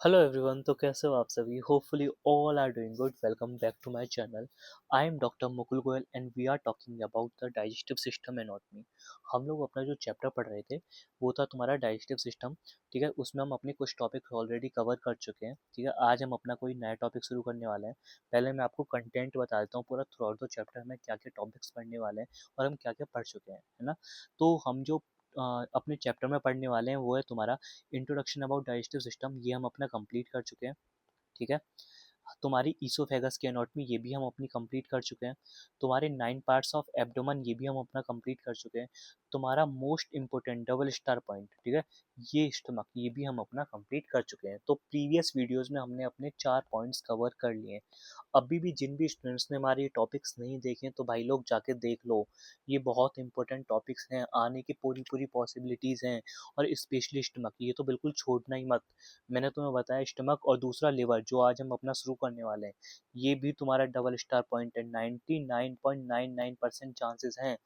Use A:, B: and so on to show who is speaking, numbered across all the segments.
A: Hello everyone. तो कैसे हो आप सभी? Hopefully all are doing good. Welcome back to my channel. I am doctor Mukul Goyal and we are talking about the digestive system anatomy. हम लोग अपना जो चैप्टर पढ़ रहे थे वो था तुम्हारा डाइजेस्टिव सिस्टम। ठीक है, उसमें हम अपने कुछ टॉपिक ऑलरेडी कवर कर चुके हैं। ठीक है, आज हम अपना कोई नया टॉपिक शुरू करने वाले हैं। पहले मैं आपको कंटेंट बता देता हूँ पूरा थ्रू आउट द चैप्टर में क्या क्या टॉपिक्स पढ़ने वाले हैं और हम क्या क्या पढ़ चुके हैं, है ना। तो हम जो अपने चैप्टर में पढ़ने वाले हैं वो है तुम्हारा इंट्रोडक्शन अबाउट डाइजेस्टिव सिस्टम। ये हम अपना कंप्लीट कर चुके हैं। ठीक है, तुम्हारी ईसोफेगस की एनाटॉमी ये भी हम अपनी कंप्लीट कर चुके हैं। तुम्हारे 9 पार्ट्स ऑफ एब्डोमेन ये भी हम अपना कंप्लीट कर चुके हैं। तुम्हारा most important double star point, ठीक है, ये स्टमक ये भी हम अपना कंप्लीट कर चुके हैं। तो प्रीवियस वीडियोस में हमने अपने 4 पॉइंट्स कवर कर लिए हैं। अभी भी जिन भी स्टूडेंट्स ने हमारे टॉपिक्स नहीं देखे तो भाई लोग जाके देख लो। ये बहुत इंपॉर्टेंट टॉपिक्स हैं, आने की पूरी पूरी पॉसिबिलिटीज़ हैं। और स्पेशली स्टमक ये तो बिल्कुल छोड़ना ही मत। मैंने तुम्हें बताया स्टमक और दूसरा लिवर जो आज हम अपना शुरू करने वाले हैं, ये भी तुम्हारा डबल स्टार पॉइंट है। 99.99% चांसेस हैं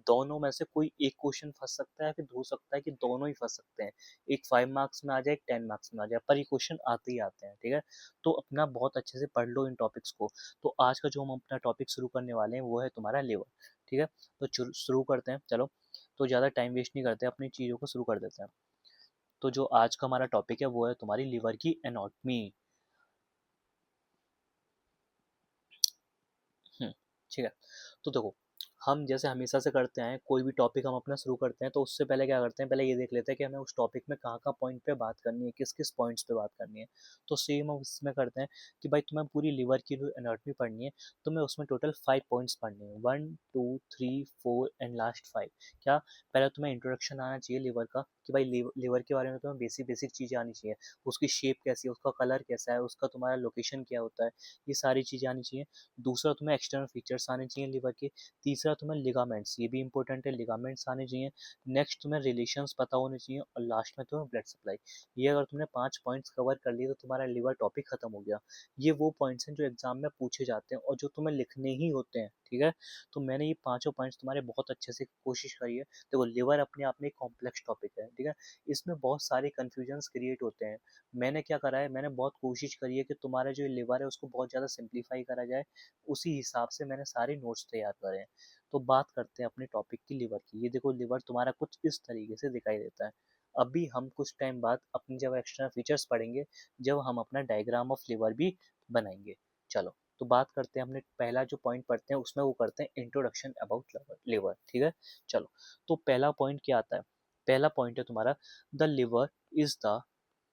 A: दोनों में से कोई एक क्वेश्चन फंस सकता है, फिर हो सकता है कि दोनों ही फंस सकते हैं। एक 5 मार्क्स में आ जाए, एक 10 मार्क्स में आ जाए, पर ये क्वेश्चन आते ही आते हैं। ठीक है, तो अपना बहुत अच्छे से पढ़ लो इन टॉपिक्स को। तो आज का जो हम अपना टॉपिक शुरू करने वाले हैं वो है तुम्हारा लिवर। ठीक है, तो शुरू करते हैं चलो। तो ज़्यादा टाइम वेस्ट नहीं करते, अपनी चीज़ों को शुरू कर देते हैं। तो जो आज का हमारा टॉपिक है वो है तुम्हारी लिवर की एनाटॉमी। ठीक है, तो देखो, हम जैसे हमेशा से करते हैं कोई भी टॉपिक हम अपना शुरू करते हैं तो उससे पहले क्या करते हैं, पहले ये देख लेते हैं कि हमें उस टॉपिक में कहाँ कहाँ पॉइंट पे बात करनी है, किस किस पॉइंट्स पे बात करनी है। तो सेम हम इसमें करते हैं कि भाई तुम्हें पूरी लिवर की जो एनाटॉमी पढ़नी है, तुम्हें उसमें टोटल 5 पॉइंट्स पढ़ने हैं। 1 2 3 4 एंड लास्ट 5। क्या, पहले तुम्हें इंट्रोडक्शन आना चाहिए लिवर का, कि भाई लिवर के बारे में तुम्हें बेसिक बेसिक चीज़ें आनी चाहिए। उसकी शेप कैसी है, उसका कलर कैसा है, उसका तुम्हारा लोकेशन क्या होता है, ये सारी चीज़ें आनी चाहिए। दूसरा, तुम्हें एक्सटर्नल फीचर्स आने चाहिए लिवर के। तीसरा, तुम्हें लिगामेंट्स, ये भी इंपॉर्टेंट है, लिगामेंट्स आने चाहिए। नेक्स्ट, तुम्हें रिलेशंस पता होने चाहिए। और लास्ट में तुम्हें ब्लड सप्लाई। ये अगर तुमने 5 पॉइंट्स कवर कर लिए तो तुम्हारा लिवर टॉपिक खत्म हो गया। ये वो पॉइंट्स हैं जो एग्जाम में पूछे जाते हैं और जो तुम्हें लिखने ही होते हैं। ठीक है, तो मैंने ये पांचों पॉइंट्स तुम्हारे बहुत अच्छे से कोशिश करी है। देखो, लिवर अपने आप में एक कॉम्प्लेक्स टॉपिक है। ठीक है, इसमें बहुत सारे कन्फ्यूजन्स क्रिएट होते हैं। मैंने क्या करा है, मैंने बहुत कोशिश करी है कि तुम्हारा जो लिवर है उसको बहुत ज़्यादा सिंप्लीफाई करा जाए। उसी हिसाब से मैंने सारे नोट्स तैयार करे हैं। तो बात करते हैं अपने टॉपिक की, लिवर की। ये देखो, लिवर तुम्हारा कुछ इस तरीके से दिखाई देता है। अभी हम कुछ टाइम बाद अपनी जब एक्स्ट्रा फीचर्स पढ़ेंगे, जब हम अपना डायग्राम ऑफ लिवर भी बनाएंगे। चलो, तो बात करते हैं, हमने पहला जो पॉइंट पढ़ते हैं उसमें वो करते हैं इंट्रोडक्शन अबाउट लिवर। ठीक है, चलो। तो पहला पॉइंट क्या आता है? पहला पॉइंट है तुम्हारा, the liver is the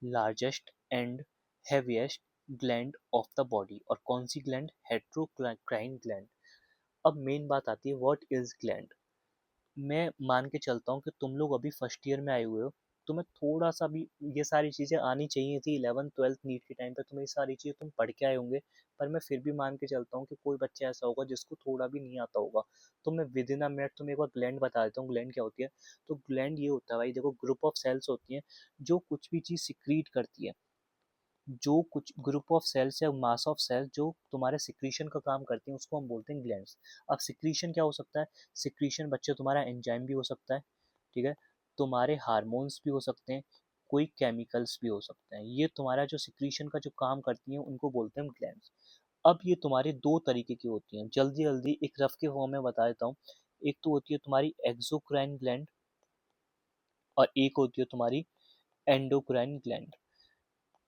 A: largest and heaviest gland of the body. और कौन सी ग्लैंड? Heterocrine gland. अब मेन बात आती है, व्हाट इज ग्लैंड। मैं मान के चलता हूँ कि तुम लोग अभी फर्स्ट ईयर में आए हुए हो, तुम्हें थोड़ा सा भी ये सारी चीज़ें आनी चाहिए थी। 11th 12th नीट के टाइम पे तुम्हें ये सारी चीज़ें तुम पढ़ के आए होंगे। पर मैं फिर भी मान के चलता हूँ कि कोई बच्चा ऐसा होगा जिसको थोड़ा भी नहीं आता होगा। तो मैं विद इन अ मिनट तुम्हें एक बार ग्लैंड बता देता हूँ, ग्लैंड क्या होती है। तो ग्लैंड ये होता है भाई, देखो, ग्रुप ऑफ सेल्स होती हैं जो कुछ भी चीज़ सिक्रीट करती है। जो कुछ ग्रुप ऑफ सेल्स या मास ऑफ सेल्स जो तुम्हारे सिक्रीशन का काम करती हैं उसको हम बोलते हैं ग्लैंड्स। अब सिक्रीशन क्या हो सकता है? सिक्रीशन बच्चे तुम्हारा एंजाइम भी हो सकता है। ठीक है, तुम्हारे हार्मोन्स भी हो सकते हैं, कोई केमिकल्स भी हो सकते हैं। ये तुम्हारा जो सिक्रीशन का जो काम करती हैं उनको बोलते हैं ग्लैंड्स। अब ये तुम्हारी दो तरीके की होती हैं, जल्दी जल्दी एक रफ के फॉर्म में बता देता हूँ। एक तो होती है तुम्हारी एक्सोक्राइन ग्लैंड और एक होती है तुम्हारी एंडोक्राइन ग्लैंड।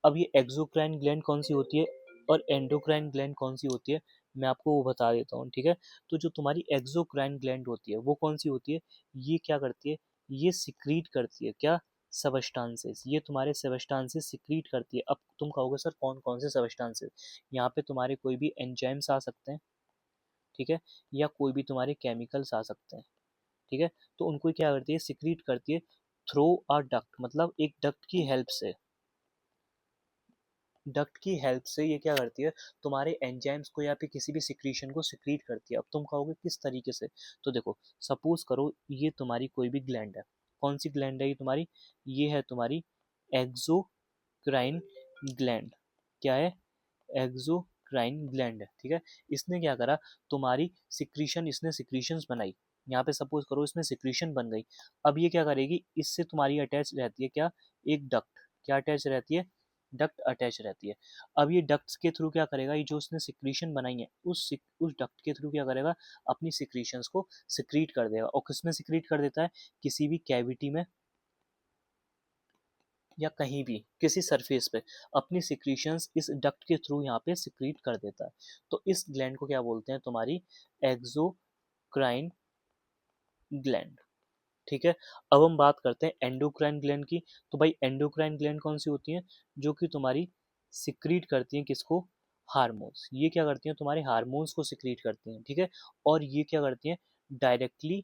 A: अब ये एक्सोक्राइन ग्लैंड कौन सी होती है और एंडोक्राइन ग्लैंड कौन सी होती है, मैं आपको वो बता देता हूँ। ठीक है, तो जो तुम्हारी एक्सोक्राइन ग्लैंड होती है वो कौन सी होती है? ये क्या करती है? ये सिक्रीट करती है क्या? सबस्टांसेस। ये तुम्हारे सबस्टांसेस सिक्रीट करती है। अब तुम कहोगे सर कौन कौन से सबस्टांसेस? यहाँ पे तुम्हारे कोई भी एंजाइम्स आ सकते हैं। ठीक है, या कोई भी तुम्हारे केमिकल्स आ सकते हैं। ठीक है, तो उनको क्या करती है? सिक्रीट करती है थ्रू अ डक्ट, मतलब एक डक्ट की हेल्प से। डक्ट की हेल्प से ये क्या करती है? तुम्हारे एंजाइम्स को या फिर किसी भी सिक्रीशन को सिक्रीट करती है। अब तुम कहोगे किस तरीके से? तो देखो, सपोज करो ये तुम्हारी कोई भी ग्लैंड है। कौन सी ग्लैंड है ये तुम्हारी? ये है तुम्हारी एक्सोक्राइन ग्लैंड। क्या है? एक्सोक्राइन ग्लैंड है। ठीक है, इसने क्या करा? तुम्हारी सिक्रीशन, इसने सिक्रीशंस बनाई। यहाँ पे सपोज करो इसमें सिक्रीशन बन गई। अब ये क्या करेगी? इससे तुम्हारी अटैच रहती है क्या? एक डक्ट। क्या अटैच रहती है? डक्ट अटैच रहती है। अब ये डक्ट्स के थ्रू क्या करेगा, ये जो उसने सिक्रीशन बनाई है उस डक्ट के थ्रू क्या करेगा, अपनी सिक्रीशंस को सिक्रीट कर देगा। और किसमें सिक्रीट कर देता है, किसी भी कैविटी में या कहीं भी किसी सरफेस पे अपनी सिक्रीशंस इस डक्ट के थ्रू यहाँ पे सिक्रीट कर देता है। तो इस ग्लैंड को क्या बोलते हैं, तुम्हारी एक्सोक्राइन ग्लैंड। ठीक है। अब हम बात करते हैं एंडोक्राइन ग्लैंड की। तो भाई एंडोक्राइन ग्लैंड कौन सी होती है, जो कि तुम्हारी सिक्रीट करती हैं किसको, हार्मोन्स। ये क्या करती हैं, तुम्हारे हार्मोन्स को सिक्रीट करती हैं। ठीक है। और ये क्या करती हैं, डायरेक्टली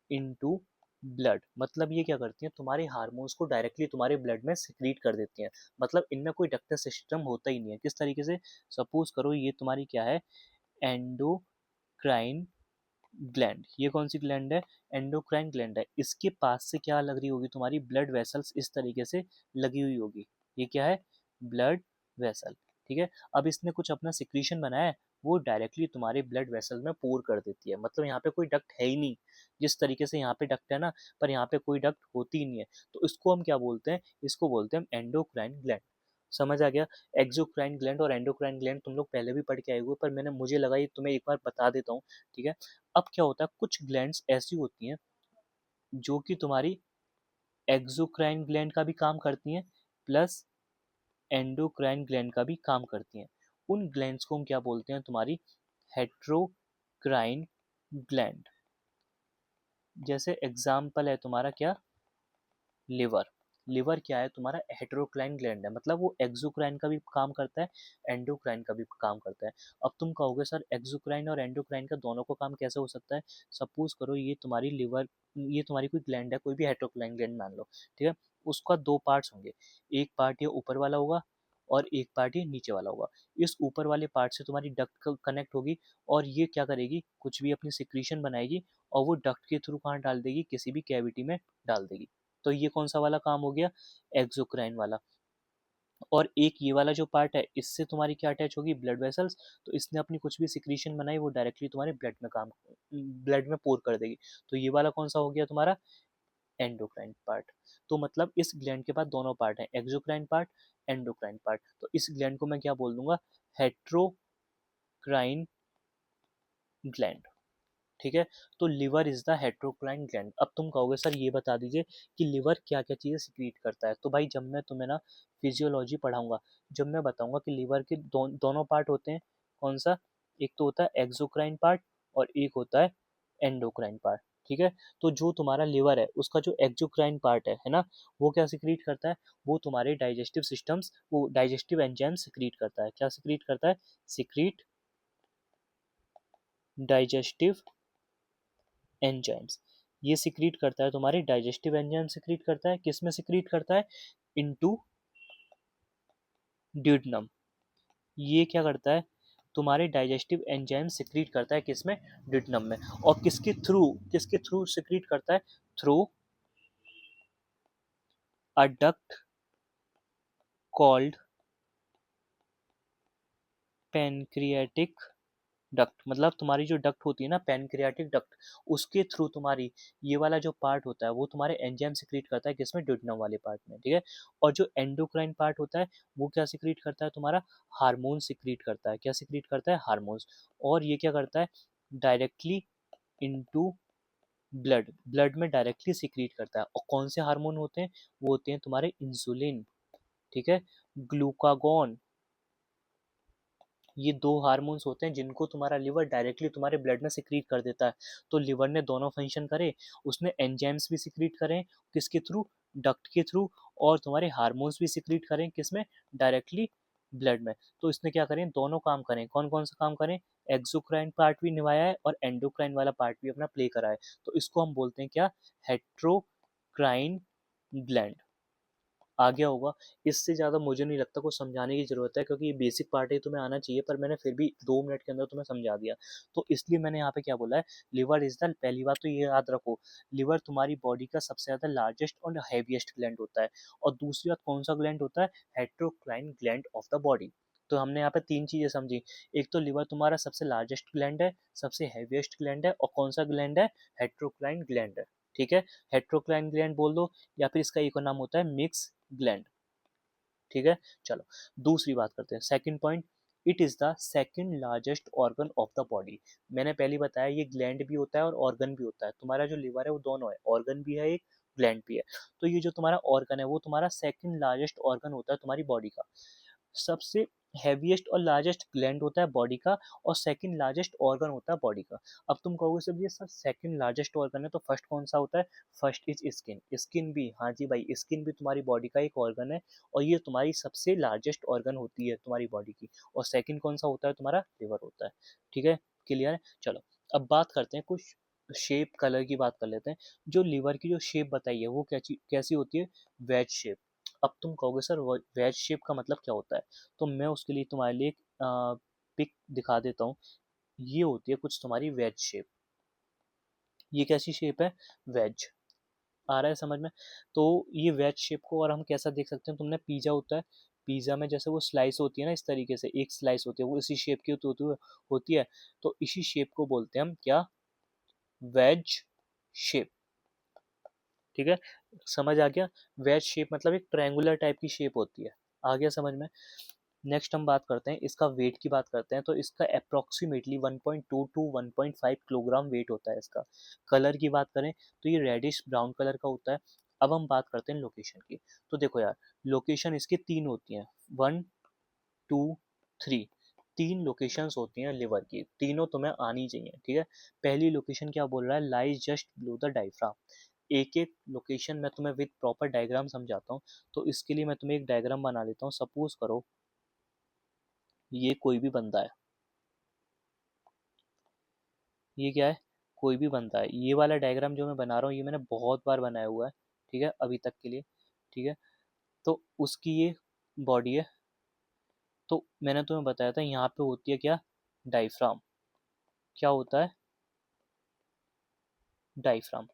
A: इनटू ब्लड। मतलब ये क्या करती हैं, तुम्हारे हार्मोन्स को डायरेक्टली तुम्हारे ब्लड में सिक्रीट कर देती हैं। मतलब इनमें कोई डक्टर सिस्टम होता ही नहीं है। किस तरीके से, सपोज करो ये तुम्हारी क्या है, एंडोक्राइन ग्लैंड। ये कौन सी ग्लैंड है, एंडोक्राइन ग्लैंड है। इसके पास से क्या लग रही होगी, तुम्हारी ब्लड वेसल्स इस तरीके से लगी हुई होगी। ये क्या है, ब्लड वेसल। ठीक है। अब इसने कुछ अपना सिक्रीशन बनाया है, वो डायरेक्टली तुम्हारे ब्लड वेसल में पोर कर देती है। मतलब यहाँ पे कोई डक्ट है ही नहीं। जिस तरीके से यहाँ पे डक्ट है ना, पर यहाँ पे कोई डक्ट होती ही नहीं है। तो इसको हम क्या बोलते हैं, इसको बोलते हैं हम एंडोक्राइन ग्लैंड। समझ आ गया। एक्सोक्राइन ग्लैंड और एंडोक्राइन ग्लैंड तुम लोग पहले भी पढ़ के आए हुए, पर मुझे लगा ये तुम्हें एक बार बता देता हूँ। ठीक है। अब क्या होता है, कुछ ग्लैंड्स ऐसी होती हैं जो कि तुम्हारी एक्सोक्राइन ग्लैंड का भी काम करती हैं, प्लस एंडोक्राइन ग्लैंड का भी काम करती हैं। उन ग्लैंड्स को हम क्या बोलते हैं, तुम्हारी हेट्रोक्राइन ग्लैंड। जैसे एग्जाम्पल है तुम्हारा क्या, लिवर। लिवर क्या है, तुम्हारा हेट्रोक्राइन ग्लैंड है। मतलब वो एक्सोक्राइन का भी काम करता है, एंडोक्राइन का भी काम करता है। अब तुम कहोगे सर एक्सोक्राइन और एंडोक्राइन का दोनों को काम कैसे हो सकता है। सपोज करो ये तुम्हारी लिवर, ये तुम्हारी कोई ग्लैंड है, कोई भी हेट्रोक्राइन ग्लैंड मान लो। ठीक है। उसका दो पार्ट्स होंगे, एक पार्ट ये ऊपर वाला होगा और एक पार्ट ये नीचे वाला होगा। इस ऊपर वाले पार्ट से तुम्हारी डक्ट कनेक्ट होगी और ये क्या करेगी, कुछ भी अपनी सिक्रीशन बनाएगी और वो डक्ट के थ्रू कहाँ डाल देगी, किसी भी कैविटी में डाल देगी। तो ये कौन सा वाला काम हो गया, एक्सोक्राइन वाला। और एक ये वाला जो पार्ट है, इससे तुम्हारी क्या अटैच होगी, ब्लड वेसल्स। तो इसने अपनी कुछ भी सिक्रीशन बनाई, वो डायरेक्टली तुम्हारे ब्लड में पोर कर देगी। तो ये वाला कौन सा हो गया तुम्हारा, एंडोक्राइन पार्ट। तो मतलब इस ग्लैंड के पास दोनों पार्ट हैं, एक्सोक्राइन पार्ट, एंडोक्राइन पार्ट। तो इस ग्लैंड को मैं क्या बोल दूंगा, हेट्रोक्राइन ग्लैंड। ठीक है। तो liver is the heterocrine gland. अब तुम कहोगे सर ये बता दीजिए कि लिवर क्या क्या चीज़ें सिक्रीट करता है। तो भाई जब मैं तुम्हें ना फिजियोलॉजी पढ़ाऊंगा, जब मैं बताऊंगा कि लिवर के दोनों पार्ट होते हैं, कौन सा, एक तो होता है एक्सोक्राइन पार्ट और एक होता है एंडोक्राइन पार्ट। ठीक है। तो जो तुम्हारा लिवर है उसका जो एक्सोक्राइन पार्ट है ना, वो क्या सिक्रीट करता है, वो तुम्हारे डाइजेस्टिव सिस्टम्स, वो डाइजेस्टिव एंजाइम सिक्रीट करता है। क्या सिक्रीट करता है, सिक्रीट डाइजेस्टिव एंजाइम्स। ये सिक्रीट करता है, तुम्हारे डाइजेस्टिव एंजाइम सिक्रीट करता है। किस में सिक्रीट करता है, इनटू ड्यूडनम। ये क्या करता है, तुम्हारे डाइजेस्टिव एंजाइम सिक्रीट करता है किसमें, ड्यूडनम में। और किसके थ्रू सिक्रीट करता है, through a duct called pancreatic duct. मतलब तुम्हारी जो डक्ट होती है ना, पैनक्रियाटिक डक्ट, उसके थ्रू तुम्हारी ये वाला जो पार्ट होता है वो तुम्हारे एंजाइम सिक्रीट करता है किसमें, ड्यूडेनम वाले पार्ट में। ठीक है। और जो एंडोक्राइन पार्ट होता है वो क्या सिक्रीट करता है, तुम्हारा हार्मोन सिक्रीट करता है। क्या सिक्रीट करता है, हार्मोन्स। और ये क्या करता है, डायरेक्टली इनटू ब्लड, ब्लड में डायरेक्टली सिक्रीट करता है। और कौन से हार्मोन होते हैं, वो होते हैं तुम्हारे इंसुलिन, ठीक है, ग्लूकागॉन। ये दो हार्मोन्स होते हैं जिनको तुम्हारा लिवर डायरेक्टली तुम्हारे ब्लड में सिक्रीट कर देता है। तो लिवर ने दोनों फंक्शन करे, उसने एंजाइम्स भी सिक्रीट करें किसके थ्रू, डक्ट के थ्रू, और तुम्हारे हार्मोन्स भी सिक्रीट करें किसमें, डायरेक्टली ब्लड में। तो इसने क्या करें, दोनों काम करें। कौन कौन सा काम करें, एक्सोक्राइन पार्ट भी निभाया है और एंडोक्राइन वाला पार्ट भी अपना प्ले करा है। तो इसको हम बोलते हैं क्या, हेट्रोक्राइन ग्लैंड। आ गया होगा। इससे ज़्यादा मुझे नहीं लगता कुछ समझाने की ज़रूरत है, क्योंकि ये बेसिक पार्ट है, तुम्हें आना चाहिए, पर मैंने फिर भी 2 मिनट के अंदर तुम्हें समझा दिया। तो इसलिए मैंने यहाँ पे क्या बोला है, लिवर इज द, पहली बात तो ये याद रखो, लिवर तुम्हारी बॉडी का सबसे ज़्यादा लार्जेस्ट और हैवीएस्ट ग्लैंड होता है। और दूसरी बात, कौन सा ग्लैंड होता है, heterocrine gland of the body. तो हमने यहाँ पे 3 चीज़ें समझी। एक तो लिवर तुम्हारा सबसे लार्जेस्ट ग्लैंड है, सबसे हैवीएस्ट ग्लैंड है, और कौन सा ग्लैंड है, हेट्रोक्राइन ग्लैंड है। ठीक है। हेट्रोक्राइन ग्लैंड बोल दो, या फिर इसका एक और नाम होता है मिक्स ग्लैंड। ठीक है, चलो दूसरी बात करते हैं, second point, it is the second largest organ of the body. मैंने पहले बताया ये ग्लैंड भी होता है और ऑर्गन भी होता है। तुम्हारा जो लिवर है वो दोनों है, ऑर्गन भी है एक, ग्लैंड भी है। तो ये जो तुम्हारा ऑर्गन है वो तुम्हारा सेकंड लार्जेस्ट ऑर्गन होता है तुम्हारी बॉडी का। सबसे हैवीएस्ट और लार्जेस्ट ग्लैंड होता है बॉडी का, और सेकंड लार्जेस्ट ऑर्गन होता है बॉडी का। अब तुम कहोगे सर ये सर सेकंड लार्जेस्ट ऑर्गन है तो फर्स्ट कौन सा होता है? First is skin. स्किन भी, हाँ जी भाई, स्किन भी तुम्हारी बॉडी का एक ऑर्गन है, और ये तुम्हारी सबसे लार्जेस्ट ऑर्गन होती है तुम्हारी बॉडी की। और सेकंड कौन सा होता है? तुम्हारा लिवर होता है। ठीक है, क्लियर है? चलो अब बात करते हैं कुछ शेप कलर की बात कर लेते हैं। जो लिवर की जो शेप बताई है वो कैसी होती है? Veg shape. अब तुम कहोगे सर वेज शेप का मतलब क्या होता है? तो मैं उसके लिए तुम्हारे लिए एक पिक दिखा देता हूँ। ये होती है कुछ तुम्हारी वेज शेप। ये कैसी शेप है? वेज। आ रहा है समझ में? तो ये वेज शेप को और हम कैसा देख सकते हैं, तुमने पिज्जा होता है, पिज्जा में जैसे वो स्लाइस होती है ना, इस तरीके से एक स्लाइस होती है, वो इसी शेप की होती है। तो इसी शेप को बोलते हैं हम क्या? Veg shape. ठीक है, समझ आ गया? वेज शेप मतलब एक ट्रायंगुलर टाइप की शेप होती है। आ गया समझ में? नेक्स्ट हम बात करते हैं इसका वेट की बात करते हैं। तो इसका अप्रोक्सीमेटली 1.2 टू 1.5 किलोग्राम वेट होता है इसका। कलर की बात करें तो ये रेडिश ब्राउन कलर का होता है। अब हम बात करते हैं लोकेशन की। तो देखो यार, लोकेशन इसकी तीन होती हैं, 1, 2, 3। तीन लोकेशंस होती हैं लिवर की, तीनों तुम्हें आनी चाहिए। ठीक है, पहली लोकेशन क्या बोल रहा है? Lies just below the diaphragm. एक एक लोकेशन मैं तुम्हें विद प्रॉपर डायग्राम समझाता हूँ। तो इसके लिए मैं तुम्हें एक डायग्राम बना लेता हूँ। सपोज करो ये कोई भी बंदा है, ये क्या है? कोई भी बंदा है। ये वाला डायग्राम जो मैं बना रहा हूँ ये मैंने बहुत बार बनाया हुआ है, ठीक है, अभी तक के लिए। ठीक है, तो उसकी ये बॉडी है। तो मैंने तुम्हें बताया था यहाँ पे होती है क्या? डायफ्राम। क्या होता है? डायफ्राम।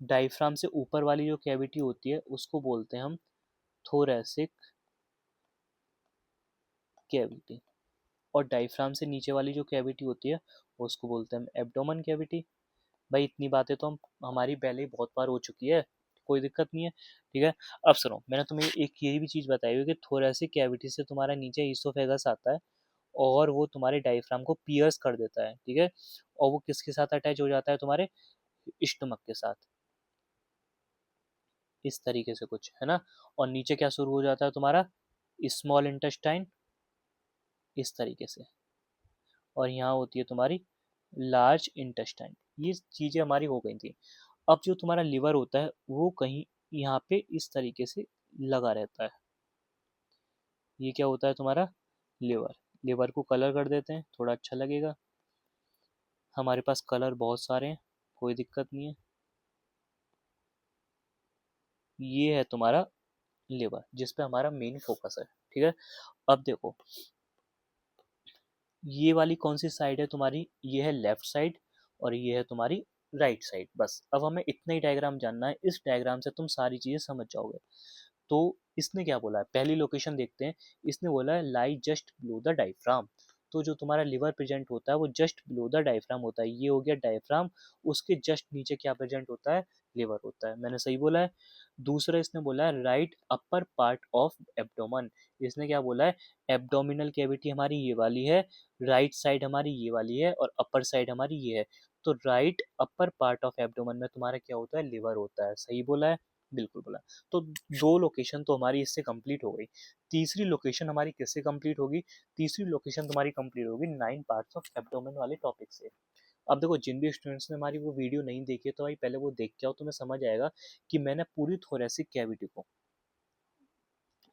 A: डायफ्राम से ऊपर वाली जो कैविटी होती है उसको बोलते हैं हम थोरैसिक कैविटी। और डायफ्राम से नीचे वाली जो कैविटी होती है उसको बोलते हैं हम एब्डोमेन कैविटी। भाई इतनी बातें तो हम हमारी पहले ही बहुत बार हो चुकी है, कोई दिक्कत नहीं है। ठीक है, अब सुनो, मैंने तुम्हें एक ये भी चीज़ बताई हुई कि थोरैसिक कैविटी से तुम्हारा नीचे ईसोफेगस आता है, और वो तुम्हारे डायफ्राम को पियर्स कर देता है। ठीक है, और वो किसके साथ अटैच हो जाता है? तुम्हारे स्टमक के साथ, इस तरीके से कुछ है ना। और नीचे क्या शुरू हो जाता है तुम्हारा? स्मॉल इंटेस्टाइन, इस तरीके से। और यहाँ होती है तुम्हारी लार्ज इंटेस्टाइन। ये चीज़ें हमारी हो गई थी। अब जो तुम्हारा लिवर होता है वो कहीं यहाँ पे इस तरीके से लगा रहता है। ये क्या होता है तुम्हारा? लिवर। लिवर को कलर कर देते हैं, थोड़ा अच्छा लगेगा। हमारे पास कलर बहुत सारे हैं, कोई दिक्कत नहीं है। ये है तुम्हारा लिवर जिस पे हमारा मेन फोकस है। ठीक है, अब देखो ये वाली कौन सी साइड है तुम्हारी? ये है लेफ्ट साइड, और ये है तुम्हारी राइट साइड। बस अब हमें इतना ही डायग्राम जानना है, इस डायग्राम से तुम सारी चीजें समझ जाओगे। तो इसने क्या बोला है? पहली लोकेशन देखते हैं। इसने बोला है लाई जस्ट बिलो द डायफ्राम। तो जो तुम्हारा लिवर प्रेजेंट होता है वो जस्ट बिलो द डायफ्राम होता है। ये हो गया डायफ्राम, उसके जस्ट नीचे क्या प्रेजेंट होता है? लिवर होता है। मैंने सही बोला है? दूसरा इसने बोला है right upper part of abdomen. इसने क्या बोला है? एब्डोमिनल कैविटी हमारी ये वाली है, राइट साइड हमारी ये वाली है, और अपर साइड हमारी ये है। तो right upper part of abdomen में तुम्हारा क्या होता है? लिवर होता है। सही बोला है? बिल्कुल बोला। तो दो लोकेशन तो हमारी इससे कंप्लीट हो गई। तीसरी लोकेशन हमारी किससे कंप्लीट होगी? तीसरी लोकेशन तुम्हारी कंप्लीट होगी 9 पार्ट्स ऑफ एब्डोमेन वाले टॉपिक से। अब देखो जिन भी स्टूडेंट्स ने हमारी वो वीडियो नहीं देखी है तो भाई पहले वो देख के आओ, तुम्हें समझ आएगा कि मैंने पूरी थोरेसिक कैविटी को,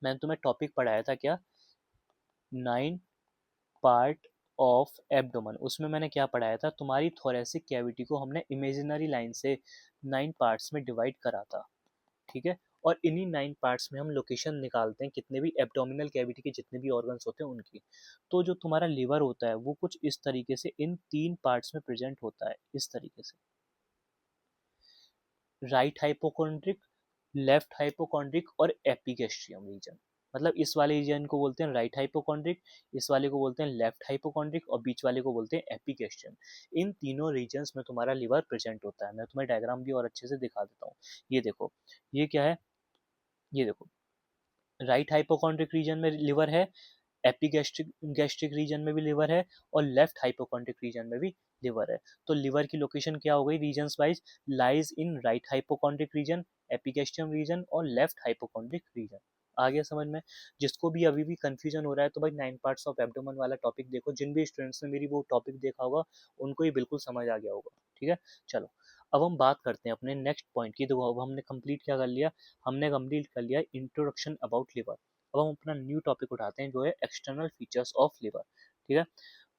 A: मैंने तुम्हें टॉपिक पढ़ाया था क्या? 9 पार्ट ऑफ एब्डोमन। उसमें मैंने क्या पढ़ाया था? तुम्हारी थोरेसिक कैविटी को हमने इमेजिनरी लाइन से 9 पार्ट्स में डिवाइड करा था। ठीक है, और इन्हीं 9 पार्ट्स में हम लोकेशन निकालते हैं कितने भी एब्डोमिनल कैविटी के जितने भी ऑर्गन्स होते हैं उनकी। तो जो तुम्हारा लिवर होता है वो कुछ इस तरीके से इन 3 पार्ट्स में प्रेजेंट होता है, इस तरीके से। राइट हाइपोकॉन्ड्रिक, लेफ्ट हाइपोकॉन्ड्रिक और एपिगैस्ट्रियम रीजन। मतलब इस वाले रीजन को बोलते हैं राइट हाइपोकॉन्ड्रिक, इस वाले को बोलते हैं लेफ्ट हाइपोकॉन्ड्रिक, और बीच वाले को बोलते हैं एपिगैस्ट्रियम। इन तीनों रीजन्स में तुम्हारा लिवर प्रेजेंट होता है। मैं तुम्हें डायग्राम भी और अच्छे से दिखा देता हूँ। ये देखो, ये क्या है? ये देखो, राइट हाइपोकॉन्ड्रिक रीजन में लिवर है, एपिगैस्ट्रिक गैस्ट्रिक रीजन में भी लिवर है, और लेफ्ट हाइपोकॉन्ड्रिक रीजन में भी लिवर है। तो लिवर की लोकेशन क्या हो गई regions wise, lies in right hypochondriac region, epigastrium region और लेफ्ट हाइपोकॉन्ड्रिक रीजन। आ गया समझ में? जिसको भी अभी भी कंफ्यूजन हो रहा है तो भाई 9 पार्ट्स ऑफ एब्डोमेन वाला टॉपिक देखो, जिन भी स्टूडेंट्स ने मेरी वो टॉपिक देखा होगा उनको ये बिल्कुल समझ आ गया होगा। ठीक है, चलो अब हम बात करते हैं अपने नेक्स्ट पॉइंट की। देखो अब हमने कंप्लीट क्या कर लिया, हमने कंप्लीट कर लिया इंट्रोडक्शन अबाउट लिवर। अब हम अपना न्यू टॉपिक उठाते हैं जो है एक्सटर्नल फीचर्स ऑफ लिवर। ठीक है,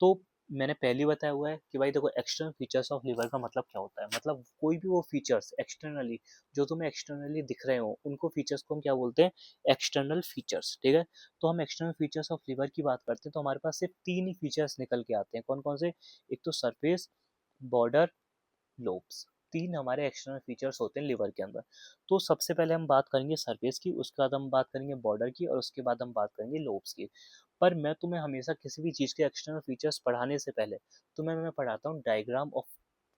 A: तो मैंने पहले ही बताया हुआ है कि भाई देखो एक्सटर्नल फीचर्स ऑफ लिवर का मतलब क्या होता है, मतलब कोई भी वो फीचर्स एक्सटर्नली जो तुम्हें एक्सटर्नली दिख रहे हो उनको फीचर्स को हम क्या बोलते हैं, एक्सटर्नल फीचर्स। ठीक है, तो हम एक्सटर्नल फीचर्स ऑफ लिवर की बात करते हैं तो हमारे पास सिर्फ 3 ही फीचर्स निकल के आते हैं। कौन कौन से? एक तो सरफेस, बॉर्डर, लोब्स। 3 हमारे एक्सटर्नल फीचर्स होते हैं लिवर के अंदर। तो सबसे पहले हम बात करेंगे सरफेस की, उसके बाद हम बात करेंगे बॉर्डर की और उसके बाद हम बात करेंगे लोब्स की। पर मैं तुम्हें हमेशा किसी भी चीज़ के एक्सटर्नल फीचर्स पढ़ाने से पहले तुम्हें मैं पढ़ाता हूँ डायग्राम ऑफ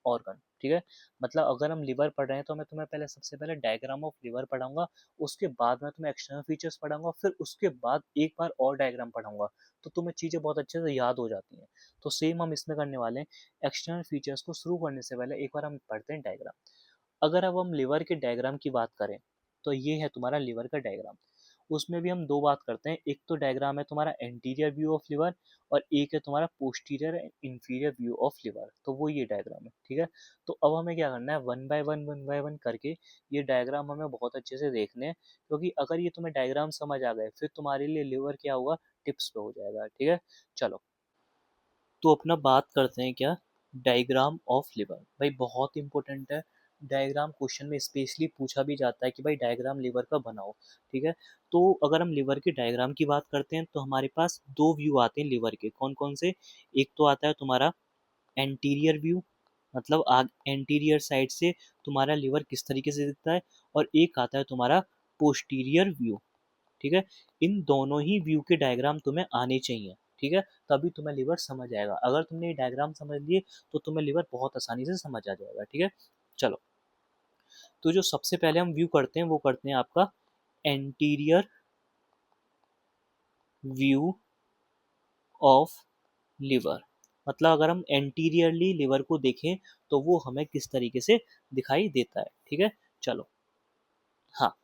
A: ऑर्गन। ठीक है, मतलब अगर हम लिवर पढ़ रहे हैं तो मैं तुम्हें पहले सबसे पहले डायग्राम ऑफ लिवर पढ़ाऊंगा, उसके बाद मैं तुम्हें एक्सटर्नल फीचर्स पढ़ाऊंगा, फिर उसके बाद एक बार और डायग्राम पढ़ाऊंगा, तो तुम्हें चीज़ें बहुत अच्छे से याद हो जाती हैं। तो सेम हम इसमें करने वाले हैं। एक्सटर्नल फीचर्स को शुरू करने से पहले एक बार हम पढ़ते हैं डायग्राम। अगर अब हम लिवर के डायग्राम की बात करें तो ये है तुम्हारा लिवर का डायग्राम। उसमें भी हम दो बात करते हैं, एक तो डायग्राम है तुम्हारा एंटीरियर व्यू ऑफ लिवर और एक है तुम्हारा posterior and inferior view of liver. तो वो ये डायग्राम है। ठीक है, तो अब हमें क्या करना है, वन बाय वन करके ये डायग्राम हमें बहुत अच्छे से देखने हैं, क्योंकि अगर ये तुम्हें डायग्राम समझ आ गए फिर तुम्हारे लिए लिवर क्या होगा, टिप्स पे हो जाएगा। ठीक है, चलो तो अपना बात करते हैं क्या, डायग्राम ऑफ लिवर। भाई बहुत इंपॉर्टेंट है डायग्राम, क्वेश्चन में स्पेशली पूछा भी जाता है कि भाई डायग्राम लिवर का बनाओ। ठीक है, तो अगर हम लिवर के डायग्राम की बात करते हैं तो हमारे पास दो व्यू आते हैं लिवर के। कौन कौन से? एक तो आता है तुम्हारा एंटीरियर व्यू, मतलब आग एंटीरियर साइड से तुम्हारा लिवर किस तरीके से दिखता है, और एक आता है तुम्हारा पोस्टीरियर व्यू। ठीक है, इन दोनों ही व्यू के डायग्राम तुम्हें आने चाहिए। ठीक है, तभी तुम्हें लिवर समझ आएगा। अगर तुमने ये डायग्राम समझ लिए तो तुम्हें लिवर बहुत आसानी से समझ आ जाएगा। ठीक है, चलो तो जो सबसे पहले हम व्यू करते हैं वो करते हैं आपका एंटीरियर व्यू ऑफ लिवर। मतलब अगर हम एंटीरियरली लिवर को देखें तो वो हमें किस तरीके से दिखाई देता है। ठीक है, चलो हाँ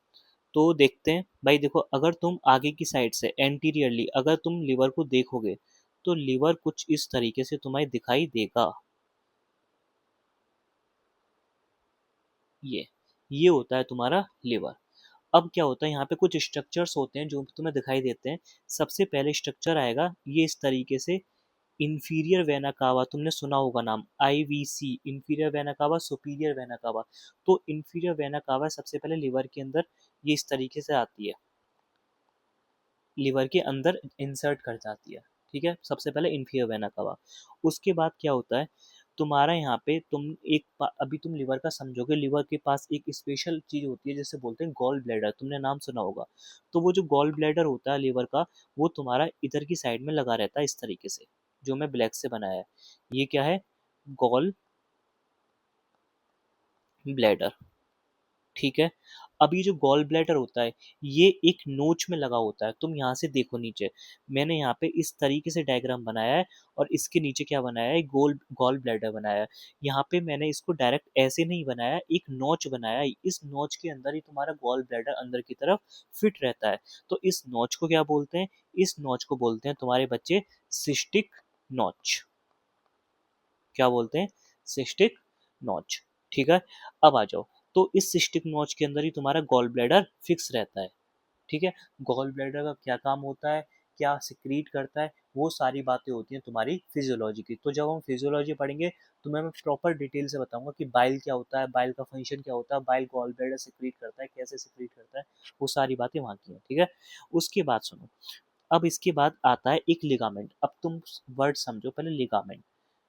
A: तो देखते हैं। भाई देखो अगर तुम आगे की साइड से एंटीरियरली अगर तुम लिवर को देखोगे तो लिवर कुछ इस तरीके से तुम्हें दिखाई देगा। ये ये होता है तुम्हारा लिवर। अब क्या होता है, यहाँ पे कुछ स्ट्रक्चर्स होते हैं जो तुम्हें दिखाई देते हैं। सबसे पहले स्ट्रक्चर आएगा ये इस तरीके से, इंफीरियर वेना कावा, तुमने सुना होगा नाम IVC, inferior vena cava, superior vena cava. तो इंफीरियर वेना कावा सबसे पहले लिवर के अंदर ये इस तरीके से आती है, लिवर के अंदर इंसर्ट कर जाती है। ठीक है, सबसे पहले इन्फीरियर वेना कवा। उसके बाद क्या होता है, तुम्हारा यहाँ पे तुम अभी तुम लिवर का समझोगे, लिवर के पास एक स्पेशल चीज होती है जिसे बोलते हैं गॉल ब्लैडर, तुमने नाम सुना होगा। तो वो जो गॉल ब्लैडर होता है लिवर का, वो तुम्हारा इधर की साइड में लगा रहता है इस तरीके से, जो मैं ब्लैक से बनाया है। ये क्या है, गॉल ब्लैडर। ठीक है, अब ये जो गॉल ब्लैडर होता है ये एक नोच में लगा होता है। तुम यहाँ से देखो नीचे, मैंने यहाँ पे इस तरीके से डायग्राम बनाया है और इसके नीचे क्या बनाया है, गोल गॉल ब्लैडर बनाया है। यहाँ पे मैंने इसको डायरेक्ट ऐसे नहीं बनाया, एक नोच बनाया है। इस नोच के अंदर ही तुम्हारा गॉल ब्लैडर अंदर की तरफ फिट रहता है। तो इस नोच को क्या बोलते हैं, इस नोच को बोलते हैं तुम्हारे बच्चे सिस्टिक नोच। क्या बोलते हैं, सिस्टिक नोच। ठीक है, अब आ जाओ, तो इस सिस्टिक नोच के अंदर ही तुम्हारा गॉल ब्लैडर फिक्स रहता है। ठीक है, गॉल ब्लैडर का क्या काम होता है, क्या सिक्रीट करता है, वो सारी बातें होती हैं तुम्हारी फिजियोलॉजी की। तो जब हम फिजियोलॉजी पढ़ेंगे तो मैं प्रॉपर डिटेल से बताऊंगा कि बाइल क्या होता है, बाइल का फंक्शन क्या होता है, बाइल गॉल ब्लैडर सिक्रीट करता है, कैसे सिक्रीट करता है, वो सारी बातें वहाँ की हैं। ठीक है, उसके बाद सुनो, अब इसके बाद आता है एक लिगामेंट। अब तुम वर्ड समझो पहले, लिगामेंट।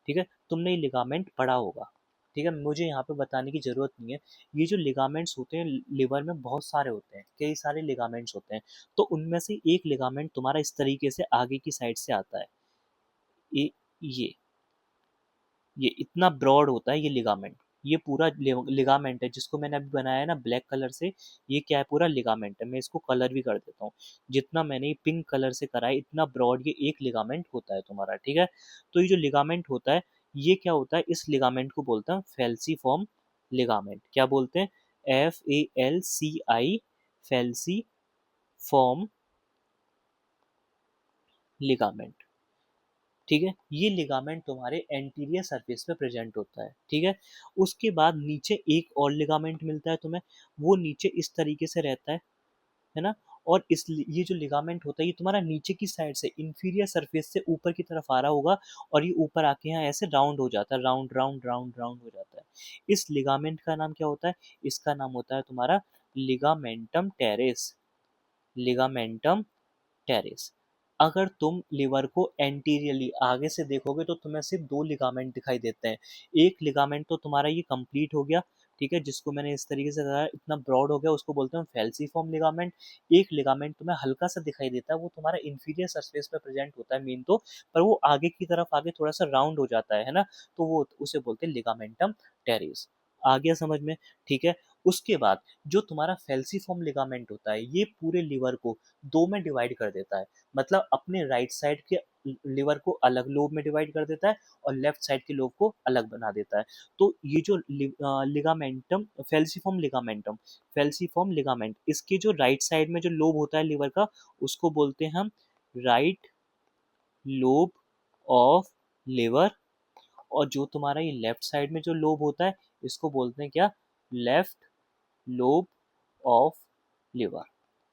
A: ठीक है, तुमने ये लिगामेंट पढ़ा होगा। ठीक है, मुझे यहाँ पे बताने की जरूरत नहीं है। ये जो लिगामेंट्स होते हैं लिवर में बहुत सारे होते हैं, कई सारे लिगामेंट्स होते हैं। तो उनमें से एक लिगामेंट तुम्हारा इस तरीके से आगे की साइड से आता है। ये ये ये इतना ब्रॉड होता है ये लिगामेंट। ये पूरा लिगामेंट है जिसको मैंने अभी बनाया है ना ब्लैक कलर से, ये क्या है, पूरा लिगामेंट है। मैं इसको कलर भी कर देता हूँ। जितना मैंने पिंक कलर से करा है इतना ब्रॉड ये एक लिगामेंट होता है तुम्हारा, ठीक है। तो ये जो लिगामेंट होता है, ये क्या होता है, इस लिगामेंट को बोलते हैं फेल्सीफॉर्म लिगामेंट। क्या बोलते हैं? FALCI, फेल्सी फॉर्म लिगामेंट, ठीक है। ये लिगामेंट तुम्हारे एंटीरियर सरफेस पे प्रेजेंट होता है, ठीक है। उसके बाद नीचे एक और लिगामेंट मिलता है तुम्हें, वो नीचे इस तरीके से रहता है ना। और ये जो लिगामेंट होता है ये तुम्हारा नीचे की साइड से इंफीरियर सरफेस से ऊपर की तरफ आ रहा होगा, और ये ऊपर आके यहाँ ऐसे राउंड हो जाता है, राउंड राउंड राउंड राउंड हो जाता है। इस लिगामेंट का नाम क्या होता है? इसका नाम होता है तुम्हारा लिगामेंटम टेरेस, लिगामेंटम टेरेस। अगर तुम लिवर को एंटीरियरली आगे से देखोगे तो तुम्हें सिर्फ दो लिगामेंट दिखाई देते हैं। एक लिगामेंट तो तुम्हारा ये कंप्लीट हो गया, ठीक है, जिसको मैंने इस तरीके से बताया, इतना ब्रॉड हो गया, उसको बोलते हैं फेल्सीफॉर्म लिगामेंट। एक लिगामेंट तुम्हें हल्का सा दिखाई देता है, वो तुम्हारा इंफीरियर सरफेस पे प्रेजेंट होता है मेन तो, पर वो आगे की तरफ आगे थोड़ा सा राउंड हो जाता है ना, तो वो उसे बोलते हैं लिगामेंटम टेरेस। आ गया समझ में? ठीक है। उसके बाद जो तुम्हारा फेल्सीफॉर्म लिगामेंट होता है ये पूरे लिवर को दो में डिवाइड कर देता है। मतलब अपने राइट साइड के लिवर को अलग लोब में डिवाइड कर देता है और लेफ्ट साइड के लोब को अलग बना देता है। तो ये जो लिगामेंटम फेल्सीफॉर्म लिगामेंट, इसके जो राइट साइड में जो लोब होता है लिवर का, उसको बोलते हैं हम राइट लोब ऑफ लिवर। और जो तुम्हारा ये लेफ्ट साइड में जो लोब होता है इसको बोलते हैं क्या? Left lobe of liver.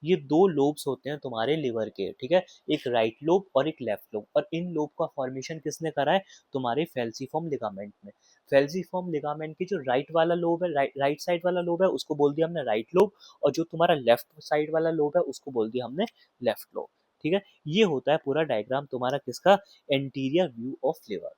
A: ये दो लोब्स होते हैं तुम्हारे लिवर के, ठीक है। एक राइट लोब और एक लेफ्ट लोब, और इन लोब का फॉर्मेशन किसने करा है? तुम्हारे फेल्सीफॉर्म लिगामेंट में। फेल्सीफॉर्म लिगामेंट की जो राइट वाला लोब है, राइट साइड वाला लोब है, उसको बोल दिया हमने राइट लोब, और जो तुम्हारा लेफ्ट साइड वाला लोब है उसको बोल दिया हमने लेफ्ट लोब, ठीक है। ये होता है पूरा डायग्राम तुम्हारा किसका? एंटीरियर व्यू ऑफ लिवर,